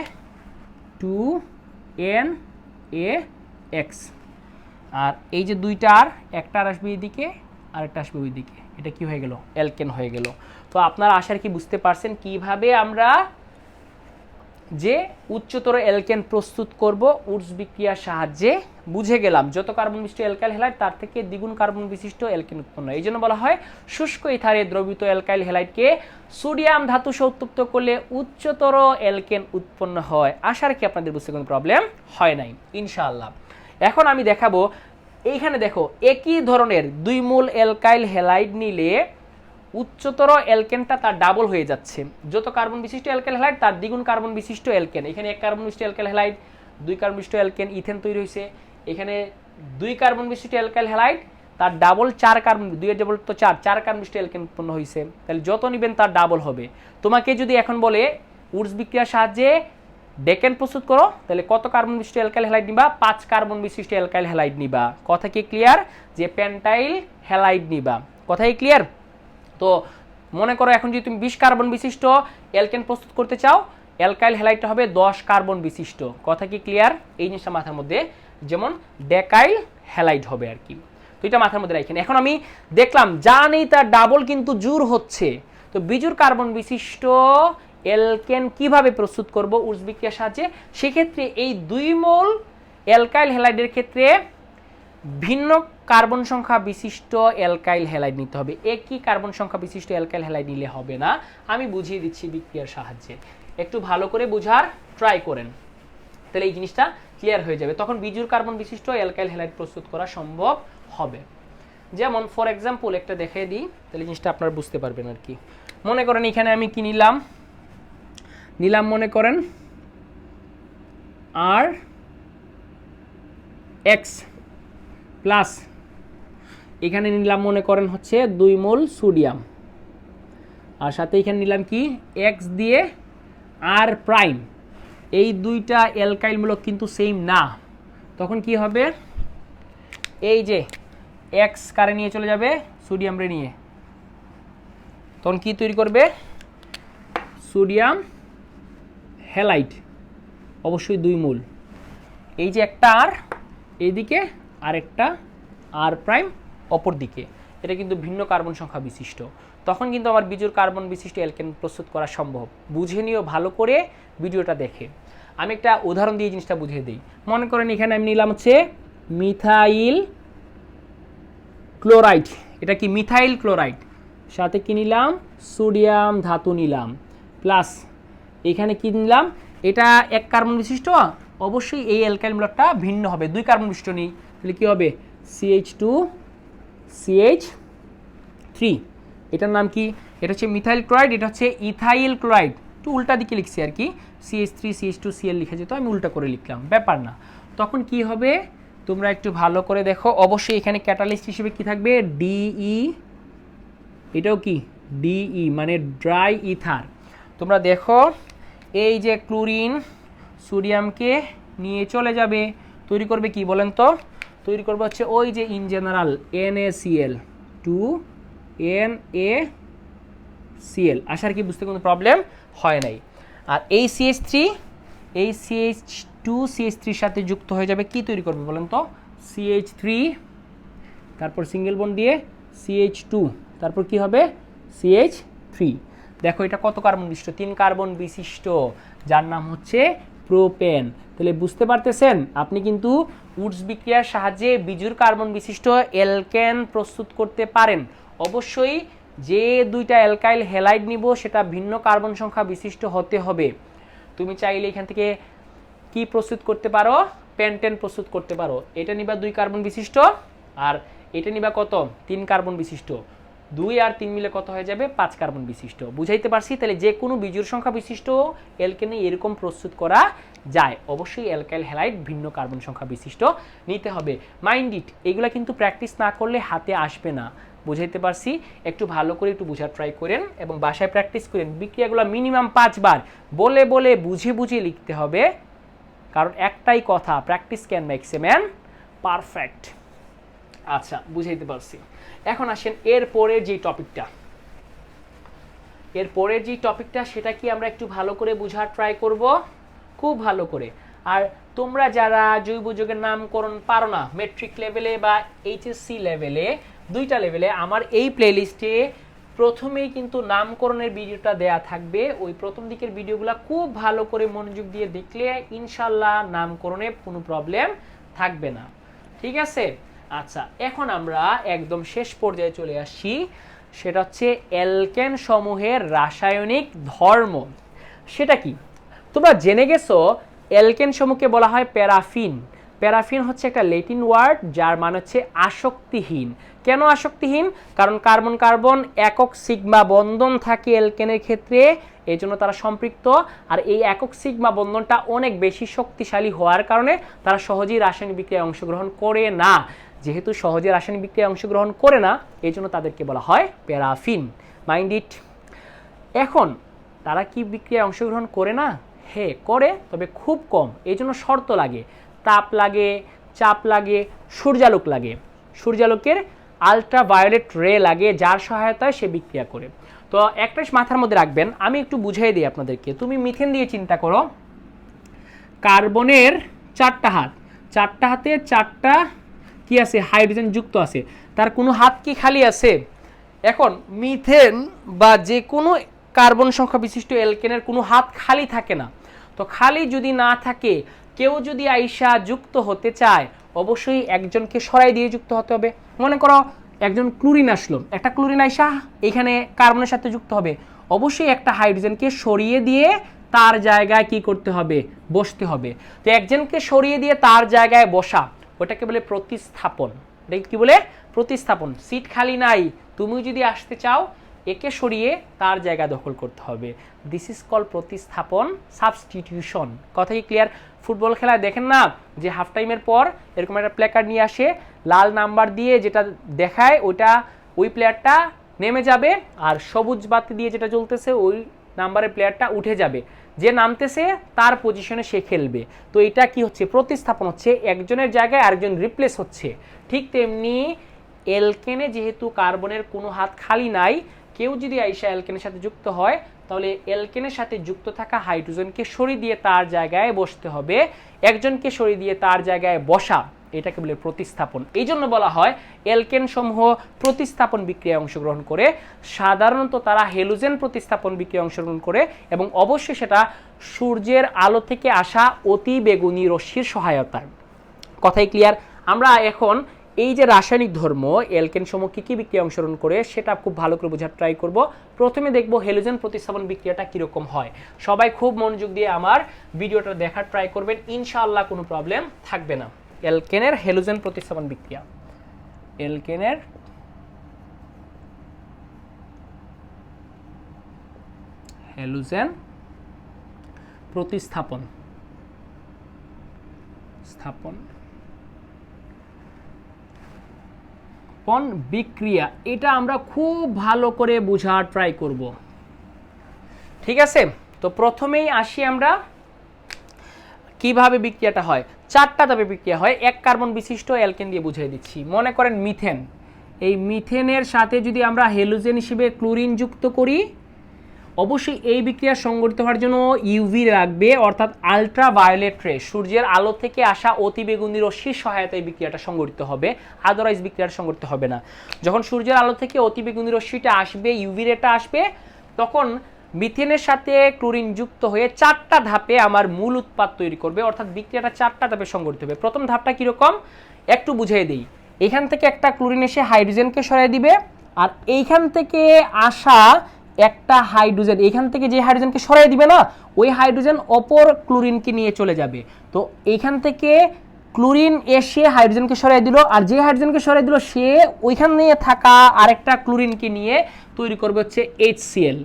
[SPEAKER 1] 2NaX। আর এই যে দুইটা আর, একটা আর আসবে এইদিকে আর একটা আসবে ওইদিকে, এটা কি হয়ে গেল, অ্যালকেন হয়ে গেল। তো আপনারা আশা কি বুঝতে পারছেন কিভাবে আমরা যে উচ্চতর অ্যালকেন প্রস্তুত করব উডস বিক্রিয়ার সাহায্যে। বুঝে গেলাম যত কার্বন বিশিষ্ট অ্যালকাইল হ্যালাইড তার থেকে দ্বিগুণ কার্বন বিশিষ্ট অ্যালকেন উৎপন্ন হয়। এই জন্য বলা হয় শুষ্ক ইথারে দ্রবীভূত অ্যালকাইল হ্যালাইডকে সোডিয়াম ধাতু সহ উত্তপ্ত করলে উচ্চতর অ্যালকেন উৎপন্ন হয়। আশা রাখি আপনাদের বুঝতে কোনো প্রবলেম হয় নাই ইনশাআল্লাহ। এখন আমি দেখাবো, এইখানে দেখো একই ধরনের 2 মোল অ্যালকাইল হ্যালাইড নিলে উচ্চতর অ্যালকেনটা তার ডাবল হয়ে যাচ্ছে। যত কার্বন বিশিষ্ট অ্যালকাইল হ্যালাইড তার দ্বিগুণ কার্বন বিশিষ্ট অ্যালকেন। এখানে 1 কার্বন বিশিষ্ট অ্যালকাইল হ্যালাইড, 2 কার্বন বিশিষ্ট অ্যালকেন ইথেন তৈরি হয়েছে। এখানে 2 কার্বন বিশিষ্ট অ্যালকাইল হ্যালাইড তার ডাবল 4 কার্বন, 2 এর ডাবল তো 4 কার্বন বিশিষ্ট অ্যালকেন উৎপন্ন হয়েছে। তাহলে যত নেবেন তার ডাবল হবে। তোমাকে যদি এখন বলে উডস বিক্রিয়ার সাহায্যে ডেকেন প্রস্তুত করো, তাহলে কত কার্বন বিশিষ্ট অ্যালকাইল হ্যালাইড নিবা, 5 কার্বন বিশিষ্ট অ্যালকাইল হ্যালাইড নিবা। কথা কি ক্লিয়ার, যে পেন্টাইল হ্যালাইড নিবা, কথাই ক্লিয়ার। তো মনে করো এখন যদি তুমি 20 কার্বন বিশিষ্ট অ্যালকেন প্রস্তুত করতে চাও, অ্যালকাইল হ্যালাইডটা হবে 10 কার্বন বিশিষ্ট। কথা কি ক্লিয়ার, এই জিনিসটা মাথার মধ্যে, যেমন ডেকাইল হ্যালাইড হবে আর কি। তো এটা মাথার মধ্যে রাখেন। এখন আমি দেখলাম যা নেই তার ডাবল কিন্তু জোর হচ্ছে, তো বিজুর কার্বন বিশিষ্ট অ্যালকেন কিভাবে প্রস্তুত করব উডস বিক্রিয়ার সাহায্যে। সেক্ষেত্রে এই 2 মোল অ্যালকাইল হ্যালাইডের ক্ষেত্রে ভিন্ন কার্বন সংখ্যা বিশিষ্ট অ্যালকাইল হ্যালাইড নিতে হবে, একই কার্বন সংখ্যা বিশিষ্ট অ্যালকাইল হ্যালাইড নিলে হবে না। আমি বুঝিয়ে দিচ্ছি বিক্রিয়ার সাহায্যে, একটু ভালো করে বোঝার ট্রাই করেন, তাহলে এই জিনিসটা ক্লিয়ার হয়ে যাবে। তখন বিজুর কার্বন বিশিষ্ট অ্যালকাইল হ্যালাইড প্রস্তুত করা সম্ভব হবে। যেমন ফর এক্সাম্পল একটা দেখিয়ে দিই, তাহলে জিনিসটা আপনারা বুঝতে পারবেন আর কি। মনে করেন এখানে আমি কি নিলাম, মনে করেন আর এক্স প্লাস এখানে নিলাম মনে করেন হচ্ছে 2 মোল সোডিয়াম, আর সাথে এখানে নিলাম কি এক্স দিয়ে আর প্রাইম। এই দুইটা অ্যালকাইল মূলক কিন্তু সেম না, তখন কি হবে, এই যে এক্স কারে নিয়ে চলে যাবে সোডিয়াম রে নিয়ে, তখন কি তৈরি করবে, সোডিয়াম হ্যালাইড, অবশ্যই 2 মোল। এই যে একটা আর এইদিকে আর একটা আর প্রাইম অপর দিকে, এটা কিন্তু ভিন্ন কার্বন সংখ্যা বিশিষ্ট। তখন কিন্তু আমার বিজুর কার্বন বিশিষ্ট অ্যালকেন প্রস্তুত করা সম্ভব। বুঝে নিও ভালো করে ভিডিওটা দেখে। আমি একটা উদাহরণ দিয়ে জিনিসটা বুঝিয়ে দিই। মনে করেন এখানে আমি নিলাম হচ্ছে মিথাইল ক্লোরাইড, এটা কি মিথাইল ক্লোরাইড, সাথে কি নিলাম সোডিয়াম ধাতু নিলাম, প্লাস এখানে কি নিলাম, এটা 1 কার্বন বিশিষ্ট, অবশ্যই এই অ্যালকাইল মূলকটা ভিন্ন হবে, 2 কার্বন বিশিষ্ট নেই, তাহলে কি হবে CH2CH3। এটার নাম কি, এটা হচ্ছে মিথাইল ক্লোরাইড, এটা হচ্ছে ইথাইল ক্লোরাইড। একটু উল্টা দিকে লিখছি আর কি, CH3CH2Cl লিখে যেত, আমি উল্টা করে লিখলাম, ব্যাপার না। তখন কি হবে তোমরা একটু ভালো করে দেখো, অবশ্যই এখানে ক্যাটালিস্ট হিসেবে কি থাকবে DE, এটাও কি DE মানে ড্রাই ইথার। তোমরা দেখো এই যে ক্লোরিন সোডিয়ামকে নিয়ে চলে যাবে, তৈরি করবে কি বলেন তো? তৈরি করবে হচ্ছে ওই যে ইন জেনারেল NaCl 2 NaCl। আশার কি বুঝতে কোনো প্রবলেম হয় নাই? আর এই CH3 এই CH2CH3 সাথে যুক্ত হয়ে যাবে, কি তৈরি করবে বলেন তো? CH3, তারপর সিঙ্গেল বন্ড দিয়ে CH2, তারপর কি হবে? CH3। দেখো এটা কত কার্বন বিশিষ্ট? 3 কার্বন বিশিষ্ট, যার নাম হচ্ছে প্রোপেন। তাহলে বুঝতে পারতেছেন আপনি কিন্তু উডস বিক্রিয়ার সাহায্যে বিজুর কার্বন বিশিষ্ট অ্যালকেন প্রস্তুত করতে পারেন। অবশ্যই যে দুইটা অ্যালকাইল হ্যালাইড নিব সেটা ভিন্ন কার্বন সংখ্যা বিশিষ্ট হতে হবে। তুমি চাইলে এখান থেকে কি প্রস্তুত করতে পারো? পেন্টেন প্রস্তুত করতে পারো। এটা নিবা 2 কার্বন বিশিষ্ট, আর এটা নিবা কত? 3 কার্বন বিশিষ্ট। 2 আর 3 মিলে কত হয়ে যাবে? 5 কার্বন বিশিষ্ট। বুঝাইতে পারছি? তাহলে যে কোনো বিজুর সংখ্যা বিশিষ্ট অ্যালকেনে এরকম প্রস্তুত করা যায়। অবশ্যই অ্যালকাইল হ্যালাইড ভিন্ন কার্বন সংখ্যা বিশিষ্ট নিতে হবে। মাইন্ড ইট, এগুলা কিন্তু প্র্যাকটিস না করলে হাতে আসবে না। বুঝাইতে পারছি? একটু ভালো করে একটু বোঝার ট্রাই করেন এবং বাসায় প্র্যাকটিস করেন। বিক্রিয়াগুলো মিনিমাম 5 বার বলে বলে বুঝে বুঝে লিখতে হবে, কারণ একটাই কথা, practice can makes a man perfect. আচ্ছা, বুঝাইতে পারছি। এখন আসেন এরপরের যে টপিকটা, সেটা কি আমরা একটু ভালো করে বোঝার ট্রাই করব, খুব ভালো করে। আর তোমরা যারা জৈব যৌগের নামকরণ পারো না, মেট্রিক লেভেলে বা HSC লেভেলে, দুইটা লেভেলে, আমার এই প্লেলিস্টে প্রথমেই কিন্তু নামকরণের ভিডিওটা দেয়া থাকবে। ওই প্রথম দিকের ভিডিওগুলো খুব ভালো করে মনোযোগ দিয়ে দেখলে ইনশাল্লাহ নামকরণে কোনো প্রবলেম থাকবে না। ঠিক আছে? আচ্ছা, এখন আমরা একদম শেষ পর্যায়ে চলে আসছি, সেটা হচ্ছে অ্যালকেন সমূহের রাসায়নিক ধর্ম। সেটা কি তোমরা জেনে গেছো? অ্যালকেন সমূহকে বলা হয় প্যারাফিন। প্যারাফিন হচ্ছে একটা ল্যাটিন ওয়ার্ড, যার মানে হচ্ছে আসক্তিহীন। কেন আসক্তিহীন? কারণ কার্বন কার্বন একক সিগমা বন্ধন থাকে অ্যালকেনের ক্ষেত্রে, এই জন্য তারা সম্পৃক্ত। আর এই একক সিগমা বন্ধনটা অনেক বেশি শক্তিশালী হওয়ার কারণে তারা সহজেই রাসায়নিক বিক্রিয়ায় অংশগ্রহণ করে না। যেহেতু সহজে রাসায়নিক বিক্রিয়ায় অংশগ্রহণ করে না, এই জন্য তাদেরকে বলা হয় প্যারাফিন। Mind it. এখন তারা কি বিক্রিয়ায় অংশগ্রহণ করে না? হ্যাঁ করে, তবে খুব কম। এই জন্য শর্ত লাগে, তাপ লাগে, চাপ লাগে, সূর্যালোক লাগে। সূর্যালোকের আলট্রাভায়োলেট রে লাগে, যার সহায়তায় সে বিক্রিয়া করে। তো একটা মাথার মধ্যে রাখবেন, আমি একটু বুঝিয়ে দিই আপনাদেরকে। তুমি মিথেন দিয়ে চিন্তা করো, কার্বনের 4টা হাত, 4টা হাতে 4টা কি আছে? হাইড্রোজেন যুক্ত আছে। তার কোনো হাত কি খালি আছে? এখন মিথেন বা যে কোনো কার্বন সংখ্যা বিশিষ্ট অ্যালকেনের কোনো হাত খালি থাকে না। তো খালি যদি না থাকে, কেউ যদি আইসা যুক্ত হতে চায়, অবশ্যই একজনকে সরাই দিয়ে যুক্ত হতে হবে। মনে করো একজন ক্লোরিন আসলো, একটা ক্লোরিন আইসা এখানে কার্বনের সাথে যুক্ত হবে, অবশ্যই একটা হাইড্রোজেনকে সরিয়ে দিয়ে তার জায়গায় কি করতে হবে? বসতে হবে। তো একজনকে সরিয়ে দিয়ে তার জায়গায় বসা, ওটাকে বলে প্রতিস্থাপন। এটা কি বলে? প্রতিস্থাপন। সিট খালি নাই, তুমি যদি আসতে চাও, একে সরিয়ে তার জায়গা দখল করতে হবে। দিস ইজ কল প্রতিস্থাপন, সাবস্টিটিউশন। কথা কি ক্লিয়ার? ফুটবল খেলায় দেখেন না যে হাফ টাইমের পর এরকম একটা প্লেকার্ড নিয়ে আসে, লাল নাম্বার দিয়ে যেটা দেখায় ওটা ওই প্লেয়ারটা নেমে যাবে, আর সবুজ বাতি দিয়ে যেটা চলতেছে ওই নাম্বারের প্লেয়ারটা উঠে যাবে। যে নামতেছে তার পজিশনে সে খেলবে। তো এটা কি হচ্ছে? প্রতিস্থাপন হচ্ছে, একজনের জায়গায় আরেকজন রিপ্লেস হচ্ছে। ঠিক তেমনি অ্যালকেনে যেহেতু কার্বনের কোনো হাত খালি নাই, কেউ যদি আইসা অ্যালকেনের সাথে যুক্ত হয়, তাহলে অ্যালকেনের সাথে যুক্ত থাকা হাইড্রোজেনকে সরিয়ে দিয়ে তার জায়গায় বসতে হবে। একজনকে সরিয়ে দিয়ে তার জায়গায় বসা, এটাকে বলে প্রতিস্থাপন। এই জন্য বলা হয় অ্যালকেন সমূহ প্রতিস্থাপন বিক্রিয়ায় অংশগ্রহণ করে। সাধারণত তারা হ্যালোজেন প্রতিস্থাপন বিক্রিয়ায় অংশগ্রহণ করে, এবং অবশ্যই সেটা সূর্যের আলো থেকে আসা অতি বেগুনি রশ্মির সহায়তায়। কথাই ক্লিয়ার? আমরা এখন এই যে রাসায়নিক ধর্ম অ্যালকেন সমূহ কি কি বিক্রিয়া অংশগ্রহণ করে সেটা খুব ভালো করে বোঝার ট্রাই করব। প্রথমে দেখব হ্যালোজেন প্রতিস্থাপন বিক্রিয়াটা কিরকম হয়। সবাই খুব মনোযোগ দিয়ে আমার ভিডিওটা দেখার ট্রাই করবেন, ইনশাআল্লাহ কোনো প্রবলেম থাকবে না। অ্যালকেনের হ্যালোজেন প্রতিস্থাপন বিক্রিয়া, অ্যালকেনের হ্যালোজেন প্রতিস্থাপন বিক্রিয়া, এটা আমরা খুব ভালো করে বোঝার ট্রাই করব। ঠিক আছে? তো প্রথমেই আসি আমরা কিভাবে বিক্রিয়াটা হয়। 4টা ধাপে বিক্রিয়া হয়, 1 কার্বন বিশিষ্ট অ্যালকেন দিয়ে বুঝিয়ে দিচ্ছি। মনে করেন মিথেন, এই মিথেনের সাথে যদি আমরা হ্যালোজেন হিসেবে ক্লোরিন যুক্ত করি, অবশ্যই এই বিক্রিয়া সংঘটিত হওয়ার জন্য ইউভি লাগবে, অর্থাৎ আলট্রাভায়োলেট রে, সূর্যের আলো থেকে আসা অতিবেগুনি রশ্মির সহায়তায় বিক্রিয়াটা সংঘটিত হবে, আদারওয়াইজ বিক্রিয়াটা সংঘটিত হবে না। যখন সূর্যের আলো থেকে অতিবেগুনি রশ্মিটা আসবে, ইউভি রেটা আসবে, তখন মিথেনের সাথে ক্লোরিন যুক্ত হয়ে 4টা ধাপে আমার মূল উৎপাদ তৈরি করবে, অর্থাৎ বিক্রিয়াটা 4টা ধাপে সংঘটিত হবে। প্রথম ধাপটা কীরকম একটু বুঝিয়ে দিই। এখান থেকে একটা ক্লোরিন এসে হাইড্রোজেনকে সরিয়ে দিবে, আর এইখান থেকে আসা একটা হাইড্রোজেন, এখান থেকে যে হাইড্রোজেনকে সরিয়ে দিবে না, ওই হাইড্রোজেন অপর ক্লোরিনকে নিয়ে চলে যাবে। তো এইখান থেকে ক্লোরিন এসে হাইড্রোজেনকে সরিয়ে দিল, আর যে হাইড্রোজেনকে সরিয়ে দিল সে ওইখানে থাকা আরেকটা ক্লোরিনকে নিয়ে তৈরি করবে হচ্ছে HCl।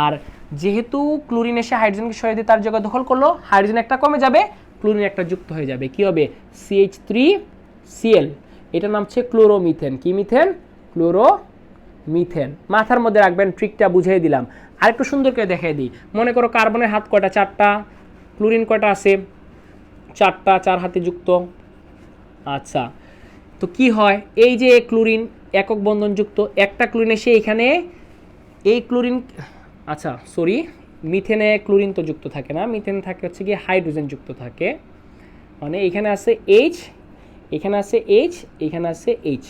[SPEAKER 1] আর যেহেতু ক্লোরিন এসে হাইড্রোজেনকে সরিয়ে দিয়ে তার জায়গা দখল করলো, হাইড্রোজেন একটা কমে যাবে, ক্লোরিন একটা যুক্ত হয়ে যাবে, কি হবে CH3Cl। এটার নাম হচ্ছে ক্লোরোমিথেন। কি মিথেন? ক্লোরোমিথেন। মাথার মধ্যে রাখবেন, ট্রিকটা বুঝিয়ে দিলাম। আর একটু সুন্দর করে দেখিয়ে দিই। মনে করো কার্বনের হাত কয়টা? 4টা। ক্লোরিন কয়টা আছে? 4টা, 4 হাতে যুক্ত। আচ্ছা, তো কি হয়, এই যে ক্লোরিন একক বন্ধন যুক্ত, একটা ক্লোরিন এসে এখানে এই ক্লোরিন, আচ্ছা সরি, মিথেনে ক্লোরিন তো যুক্ত থাকে না, মিথেন থাকে হচ্ছে গিয়ে হাইড্রোজেন যুক্ত থাকে। মানে এখানে আছে H, এখানে আছে H, এখানে আছে H,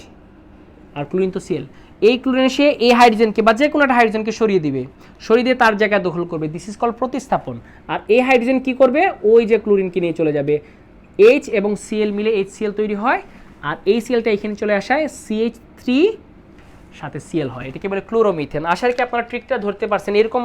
[SPEAKER 1] আর ক্লোরিন তো Cl। এই ক্লোরিন এসে এই হাইড্রোজেনকে বা যে কোনো একটা হাইড্রোজেনকে সরিয়ে দিবে, সরিয়ে দিয়ে তার জায়গায় দখল করবে, দিস ইজ কল প্রতিস্থাপন। আর এই হাইড্রোজেন কি করবে, ওই যে ক্লোরিনকে নিয়ে চলে যাবে, H এবং Cl মিলে HCl তৈরি হয়, আর এই Clটা এখানে চলে আসায় CH3 সাথে Cl হয়, এটাকে বলে ক্লোরোমিথেন। আশা করি আপনারা ট্রিকটা ধরতে পারছেন। এরকম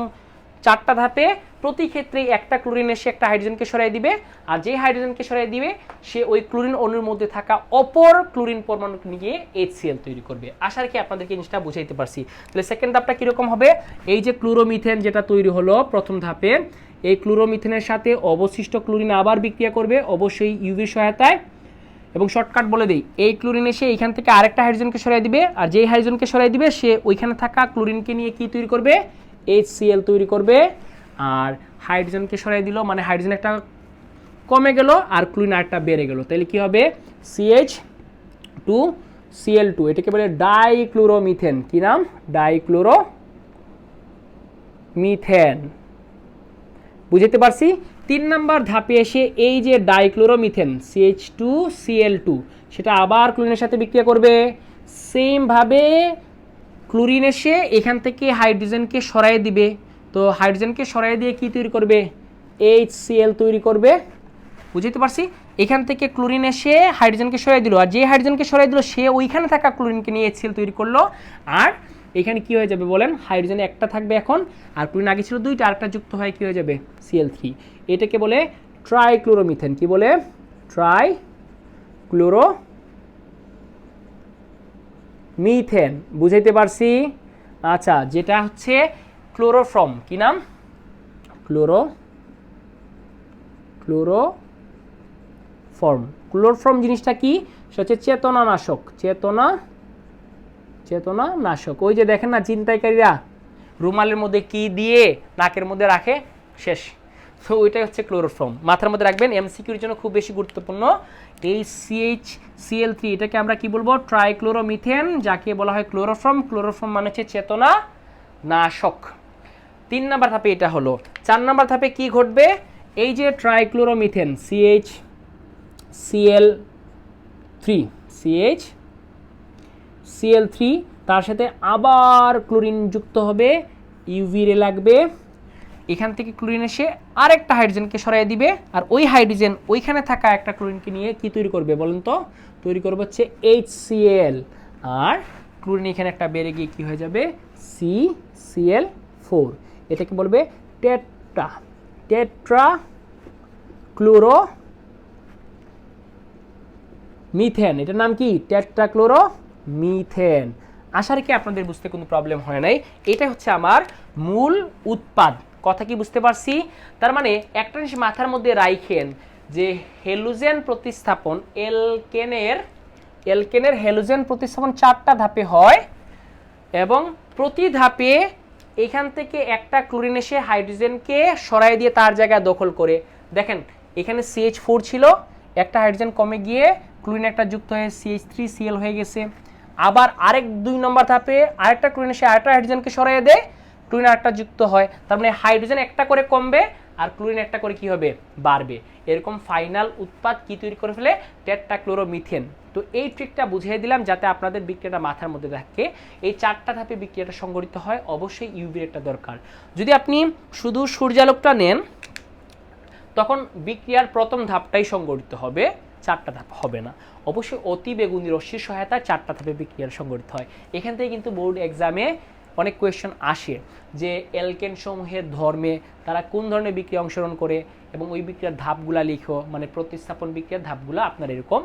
[SPEAKER 1] 4টা ধাপে প্রতি ক্ষেত্রেই একটা ক্লোরিন এসে একটা হাইড্রোজেনকে সরিয়ে দিবে, আর যে হাইড্রোজেনকে সরিয়ে দিবে সে ওই ক্লোরিন অণুর মধ্যে থাকা অপর ক্লোরিন পরমাণুকে নিয়ে HCl তৈরি করবে। আশা করি আপনাদেরকে জিনিসটা বুঝাইতে পারছি। তাহলে সেকেন্ড ধাপটা কীরকম হবে, এই যে ক্লোরোমিথেন যেটা তৈরি হলো প্রথম ধাপে, এই ক্লোরোমিথেনের সাথে অবশিষ্ট ক্লোরিন আবার বিক্রিয়া করবে, অবশ্যই ইউভির সহায়তায়। এবং শর্টকাট বলে দিই, এই ক্লোরিন এসে এইখান থেকে আরেকটা হাইড্রোজেনকে সরিয়ে দিবে, আর যেই হাইড্রোজেনকে সরিয়ে দিবে সে ওইখানে থাকা ক্লোরিনকে নিয়ে কি তৈরি করবে, HCl তৈরি করবে। আর হাইড্রোজেনকে সরিয়ে দিল মানে হাইড্রোজেন একটা কমে গেল আর ক্লোরিন আরেকটা বেড়ে গেল, তাহলে কি হবে CH2Cl2, এটাকে বলে ডাইক্লোরোমিথেন। কি নাম? ডাইক্লোরোমিথেন। বুঝতে পারছি। 3 নাম্বার ধাপে এসে এই যে ডাইক্লোরোমিথেন CH2Cl2, সেটা আবার ক্লোরিনের সাথে বিক্রিয়া করবে, সেমভাবে ক্লোরিন এসে এখান থেকে হাইড্রোজেনকে সরাইয়ে দিবে। তো হাইড্রোজেনকে সরাইয়ে দিয়ে কি তৈরি করবে, HCl তৈরি করবে। বুঝতে পারছি। এখান থেকে ক্লোরিন এসে হাইড্রোজেনকে সরাই দিল, আর যে হাইড্রোজেনকে সরাই দিল সে ওইখানে থাকা ক্লোরিনকে নিয়ে HCl তৈরি করলো। আর এখানে কি হয়ে যাবে বলেন, হাইড্রোজেন একটা থাকবে এখন, আর ক্লোরিন আগে ছিল 2টা, আরেকটা যুক্ত হয় কি হয়ে যাবে Cl3। এটাকে বলে ট্রাইক্লোরোমিথেন। কি বলে? ট্রাইক্লোরোমিথেন। বুঝাইতে পারছি। আচ্ছা, যেটা হচ্ছে ক্লোরোফর্ম, কি নাম? ক্লোরোফর্ম জিনিসটা কি? সেটা হচ্ছে চেতনানাশক। চেতনানাশক। ওই যে দেখেন না চিন্তাইকারীরা রুমালের মধ্যে কি দিয়ে নাকের মধ্যে রাখে, শেষ। তো ওইটাই হচ্ছে ক্লোরোফর্ম। মাথার মধ্যে রাখবেন, এমসিকিউর জন্য খুব বেশি গুরুত্বপূর্ণ। এই CH-Cl3 এটাকে আমরা কি বলবো, ট্রাইক্লোরোমিথেন, যাকে বলা হয় ক্লোরোফর্ম। ক্লোরোফর্ম মানে হচ্ছে চেতনানাশক। 3 নাম্বার ধাপে এটা হলো। 4 নাম্বার ধাপে কি ঘটবে, এই যে ট্রাইক্লোরোমিথেন CH-Cl3 তার সাথে আবার ক্লোরিন যুক্ত হবে, ইউভি রে লাগবে, এখান থেকে ক্লোরিন এসে আরেকটা হাইড্রোজেনকে সরাই দিবে, আর ওই হাইড্রোজেন ওইখানে থাকা একটা ক্লোরিনকে নিয়ে কি তৈরি করবে বলেন তো, তৈরি করবে হচ্ছে HCl, আর ক্লোরিন এখানে একটা বেড়ে গিয়ে কি হয়ে যাবে CCl4। এটাকে বলবে টেট্রাক্লোরোমিথেন। এটার নাম কি? টেট্রাক্লোরোমিথেন। আশা রাখি আপনাদের বুঝতে কোনো প্রবলেম হয় নাই। এটা হচ্ছে আমার মূল উৎপাদ। কথা কি বুঝতে পারছি? তার মানে একটা জিনিস মাথার মধ্যে রাখেন যে হ্যালোজেন প্রতিস্থাপন, এলকেনের হ্যালোজেন প্রতিস্থাপন 4টা ধাপে হয়, এবং প্রতি ধাপে এখান থেকে একটা ক্লোরিন এসে হাইড্রোজেনকে সরাই দিয়ে তার জায়গায় দখল করে। দেখেন এখানে CH4 ছিল, একটা হাইড্রোজেন কমে গিয়ে ক্লোরিন একটা যুক্ত হয়ে CH3Cl হয়ে গেছে। আবার আরেক 2 নম্বর ধাপে আরেকটা ক্লোরিন এসে আরেকটা হাইড্রোজেনকে সরাই দেয়, ক্লোরিন আরেকটা যুক্ত হয়। তার মানে হাইড্রোজেন একটা করে কমবে আর ক্লোরিন একটা করে কি হবে, বাড়বে। এরকম ফাইনাল উৎপাদ কি তৈরি করে ফেলে, টেট্রাক্লোরোমিথেন। তো এই ট্রিকটা বুঝিয়ে দিলাম যাতে আপনাদের বিক্রিয়াটা মাথার মধ্যে থাকে। এই 4টা ধাপে বিক্রিয়াটা সংঘটিত হয়, অবশ্যই ইউভির একটা দরকার। যদি আপনি শুধু সূর্যালোকটা নেন তখন বিক্রিয়ার প্রথম ধাপটাই সংঘটিত হবে, 4টা ধাপ হবে না। অবশ্যই অতি বেগুনি রশ্মির সহায়তায় 4টা ধাপে বিক্রিয়া সংঘটিত হয়। এখান থেকে কিন্তু বোর্ড এক্সামে অনেক কোয়েশ্চেন আসে যে অ্যালকেন সমূহের ধর্মে তারা কোন ধরনের বিক্রিয়া অংশগ্রহণ করে এবং ওই বিক্রিয়ার ধাপগুলা লিখো, মানে প্রতিস্থাপন বিক্রিয়ার ধাপগুলা আপনার এরকম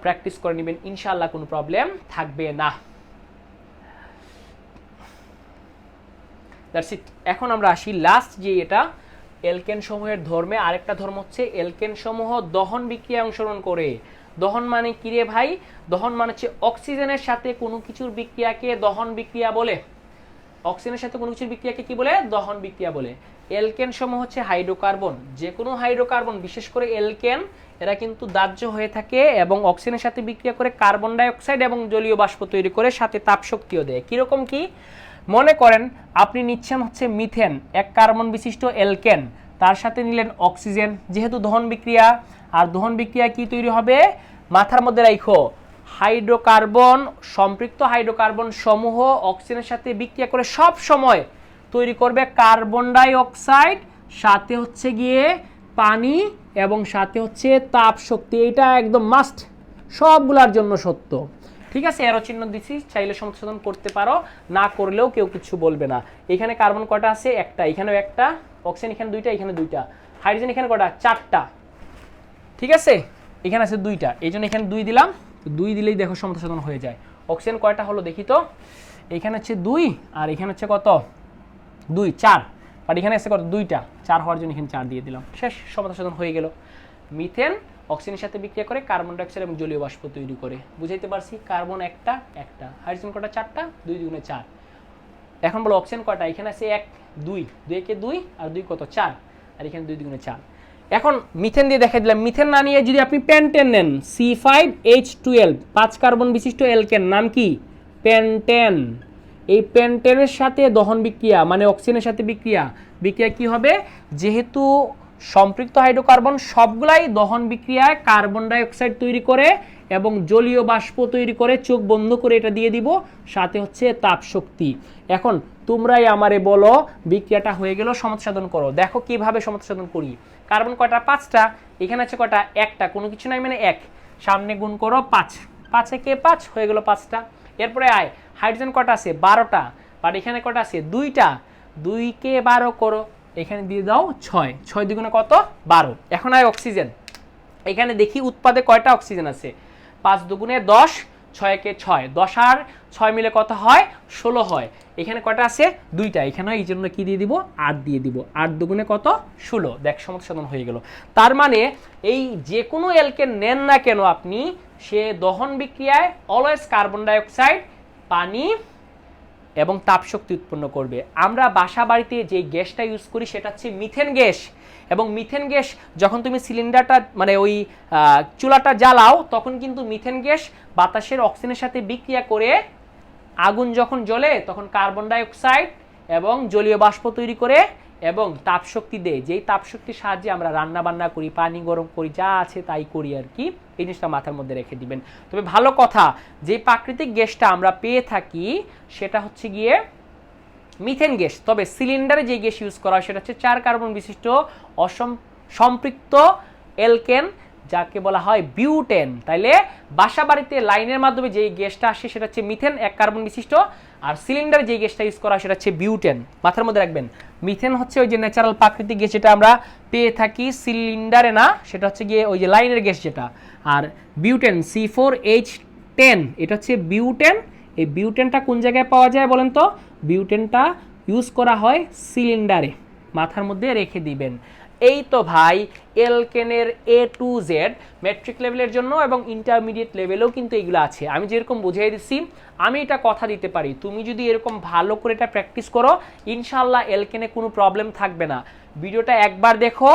[SPEAKER 1] প্র্যাকটিস করে নেবেন, ইনশাআল্লাহ কোনো প্রবলেম থাকবে না। That's it. এখন আমরা আসি লাস্ট যে এটা অ্যালকেন সমূহের ধর্মে আরেকটা ধর্ম হচ্ছে অ্যালকেন সমূহ দহন বিক্রিয়া অংশগ্রহণ করে। দহন মানে কি রে ভাই? দহন মানে হচ্ছে অক্সিজেনের সাথে কোনো কিছুর বিক্রিয়াকে দহন বিক্রিয়া বলে। অক্সিজেনের সাথে কোনো কিছুর বিক্রিয়াকে কি বলে? দহন বিক্রিয়া বলে। অ্যালকেন সমূহ হচ্ছে হাইড্রোকার্বন, যে কোনো হাইড্রোকার্বন, বিশেষ করে অ্যালকেন, এরা কিন্তু দাহ্য হয়ে থাকে এবং অক্সিজেনের সাথে বিক্রিয়া করে কার্বন ডাই অক্সাইড এবং জলীয় বাষ্প তৈরি করে, সাথে তাপ শক্তিও দেয়। কিরকম কি? মনে করেন আপনি নিচ্ছেন হচ্ছে মিথেন, এক কার্বন বিশিষ্ট অ্যালকেন, তার সাথে নিলেন অক্সিজেন, যেহেতু দহন বিক্রিয়া, আর দহন বিক্রিয়া কি তৈরি হবে? মাথার মধ্যে রাখো, হাইড্রোকার্বন, সম্পৃক্ত হাইড্রোকার্বন সমূহ অক্সিজেনের সাথে বিক্রিয়া করে সব সময় তৈরি করবে কার্বন ডাই অক্সাইড, সাথে হচ্ছে গিয়ে পানি এবং সাথে হচ্ছে তাপ শক্তি। এটা একদম মাস্ট, সবগুলোর জন্য সত্য। ঠিক আছে, এরো চিহ্ন দিচ্ছি, চাইলে সংশোধন করতে পারো, না করলেও কেউ কিছু বলবে না। এখানে কার্বন কয়টা আছে? একটা, এখানেও একটা, অক্সিজেন এখানে 2টা, এখানে 2টা, হাইড্রোজেন এখানে কয়টা? 4টা। ঠিক আছে, এখানে আছে 2টা, এই জন্য এখানে 2 দিলাম। 2 দিলেই দেখো সংশোধন হয়ে যায়। অক্সিজেন কয়টা হলো দেখি তো? এখানে হচ্ছে 2 আর এখানে হচ্ছে কত? 2, 4। আর এখানে আছে কত? 2টা, 4 হওয়ার জন্য এখানে 4 দিয়ে দিলাম, শেষ, সংশোধন হয়ে গেল। মিথেন অক্সিজেনের সাথে বিক্রিয়া করে কার্বন ডাই অক্সাইড এবং জলীয় বাষ্প তৈরি করে। বুঝাইতে পারছি? কার্বন একটা, হাইড্রোজেন কয়টা? 4টা, 2 × 4। এখন বলো অক্সিজেন কয়টা? এখানে আছে 1, 2, 2 × 2 আর 2 কত? 4, আর এখানে 2 × 4। এখন মিথেন দিয়ে দেখাই দিলাম। মিথেন না নিয়ে যদি আপনি পেন্টেন নেন, C5H12, 5 কার্বন বিশিষ্ট অ্যালকেন, নাম কি? পেন্টেন। এই পেন্টেনের সাথে দহন বিক্রিয়া মানে অক্সিজেনের সাথে বিক্রিয়া কি হবে? যেহেতু সম্পৃক্ত হাইড্রোকার্বন সবগুলাই দহন বিক্রিয়ায় কার্বন ডাই অক্সাইড তৈরি করে এবং জলীয় বাষ্প তৈরি করে, চোখ বন্ধ করে এটা দিয়ে দিব, সাথে হচ্ছে তাপ শক্তি। এখন তোমরাই আমারে বলো, বিক্রিয়াটা হয়ে গেল, সমসাধন করো। দেখো কিভাবে সমসাধন করি। কার্বন কয়টা? 5টা, এখানে আছে কয়টা? একটা, কোনো কিছু নাই মানে 1, সামনে গুণ করো 5, 5 একে 5 হয়ে গেল 5টা। এরপরে আয়, হাইড্রোজেন কয়টা আছে? 12টা, আর এখানে কয়টা আছে? 2টা, 2 কে 12 করো, এখানে দিয়ে দাও 6, 6 দ্বিগুণে কত? 12। এখন আয় অক্সিজেন, এখানে দেখি উৎপাদে কয়টা অক্সিজেন আছে? 5 দুগুণে 10, 6 একে 6, 10 আর 6 মিলে কত হয়? 16 হয়। এখানে কয়টা আছে? 2টা, এখানে এই জন্য কি দিয়ে দিব? 8 দিয়ে দিব। 8 দুগুণে কত? 16। দেখ সমসাধন হয়ে গেল। তার মানে এই যে কোনো অ্যালকেন নেন না কেন আপনি, সে দহন বিক্রিয়ায় অলওয়েজ কার্বন ডাই অক্সাইড, পানি এবং তাপ শক্তি উৎপন্ন করবে। আমরা বাসা বাড়িতে যে গ্যাসটা ইউজ করি সেটা হচ্ছে মিথেন গ্যাস, এবং মিথেন গ্যাস যখন তুমি সিলিন্ডারটা মানে ওই চুলাটা জ্বালাও তখন কিন্তু মিথেন গ্যাস বাতাসের অক্সিজেনের সাথে বিক্রিয়া করে আগুন যখন জ্বলে তখন কার্বন ডাই অক্সাইড এবং জলীয় বাষ্প তৈরি করে এবং তাপ শক্তি দেয়। যেই তাপ শক্তির সাহায্যে আমরা রান্না বান্না করি, পানি গরম করি, যা আছে তাই করি আর কি। এই জিনিসটা মাথার মধ্যে রেখে দিবেন। তবে ভালো কথা, যে প্রাকৃতিক গ্যাসটা আমরা পেয়ে থাকি সেটা হচ্ছে গিয়ে মিথেন গ্যাস। তবে সিলিন্ডারে যে গ্যাস ইউজ করা হয় সেটা হচ্ছে 4 কার্বন বিশিষ্ট সম্পৃক্ত অ্যালকেন, যাকে বলা হয় বিউটেন। তাইলে বাসা বাড়িতে লাইনের মাধ্যমে যেই গ্যাসটা আসে সেটা হচ্ছে মিথেন, 1 কার্বন বিশিষ্ট, আর সিলিন্ডারে যে গ্যাসটা ইউজ করা হয় সেটা হচ্ছে বিউটেন। মাথার মধ্যে রাখবেন, মিথেন হচ্ছে ওই যে ন্যাচারাল প্রাকৃতিক গ্যাস যেটা আমরা পেয়ে থাকি সিলিন্ডারে না, সেটা হচ্ছে গিয়ে ওই যে লাইনের গ্যাস যেটা। আর বিউটেন C4H10, এটা হচ্ছে বিউটেন। এই বিউটেনটা কোন জায়গায় পাওয়া যায় বলেন তো? বিউটেনটা ইউজ করা হয় সিলিন্ডারে, মাথার মধ্যে রেখে দিবেন। এই তো ভাই এলকেনের এ টু জেড ম্যাট্রিক লেভেলের জন্য এবং ইন্টারমিডিয়েট লেভেলেও কিন্তু এগুলো আছে। আমি যেরকম বুঝিয়ে দিচ্ছি, আমি এটা কথা দিতে পারি, তুমি যদি এরকম ভালো করে এটা প্র্যাকটিস করো ইনশাল্লাহ এলকেনে কোনো প্রবলেম থাকবে না। ভিডিওটা একবার দেখো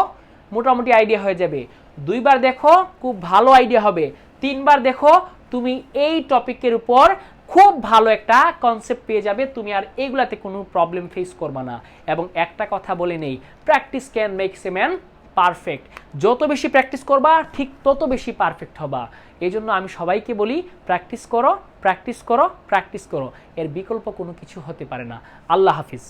[SPEAKER 1] মোটামুটি আইডিয়া হয়ে যাবে, দুইবার দেখো খুব ভালো আইডিয়া হবে, তিনবার দেখো তুমি এই টপিকের উপর খুব ভালো একটা কনসেপ্ট পেয়ে যাবে, তুমি আর এগুলাতে কোনো প্রবলেম ফেস করবে না। এবং একটা কথা বলে নেই, practice can makes a man perfect. যত বেশি প্র্যাকটিস করবা ঠিক তত বেশি পারফেক্ট হবা। এই জন্য আমি সবাইকে বলি প্র্যাকটিস করো, প্র্যাকটিস করো, প্র্যাকটিস করো, এর বিকল্প কোনো কিছু হতে পারে না। আল্লাহ হাফিজ।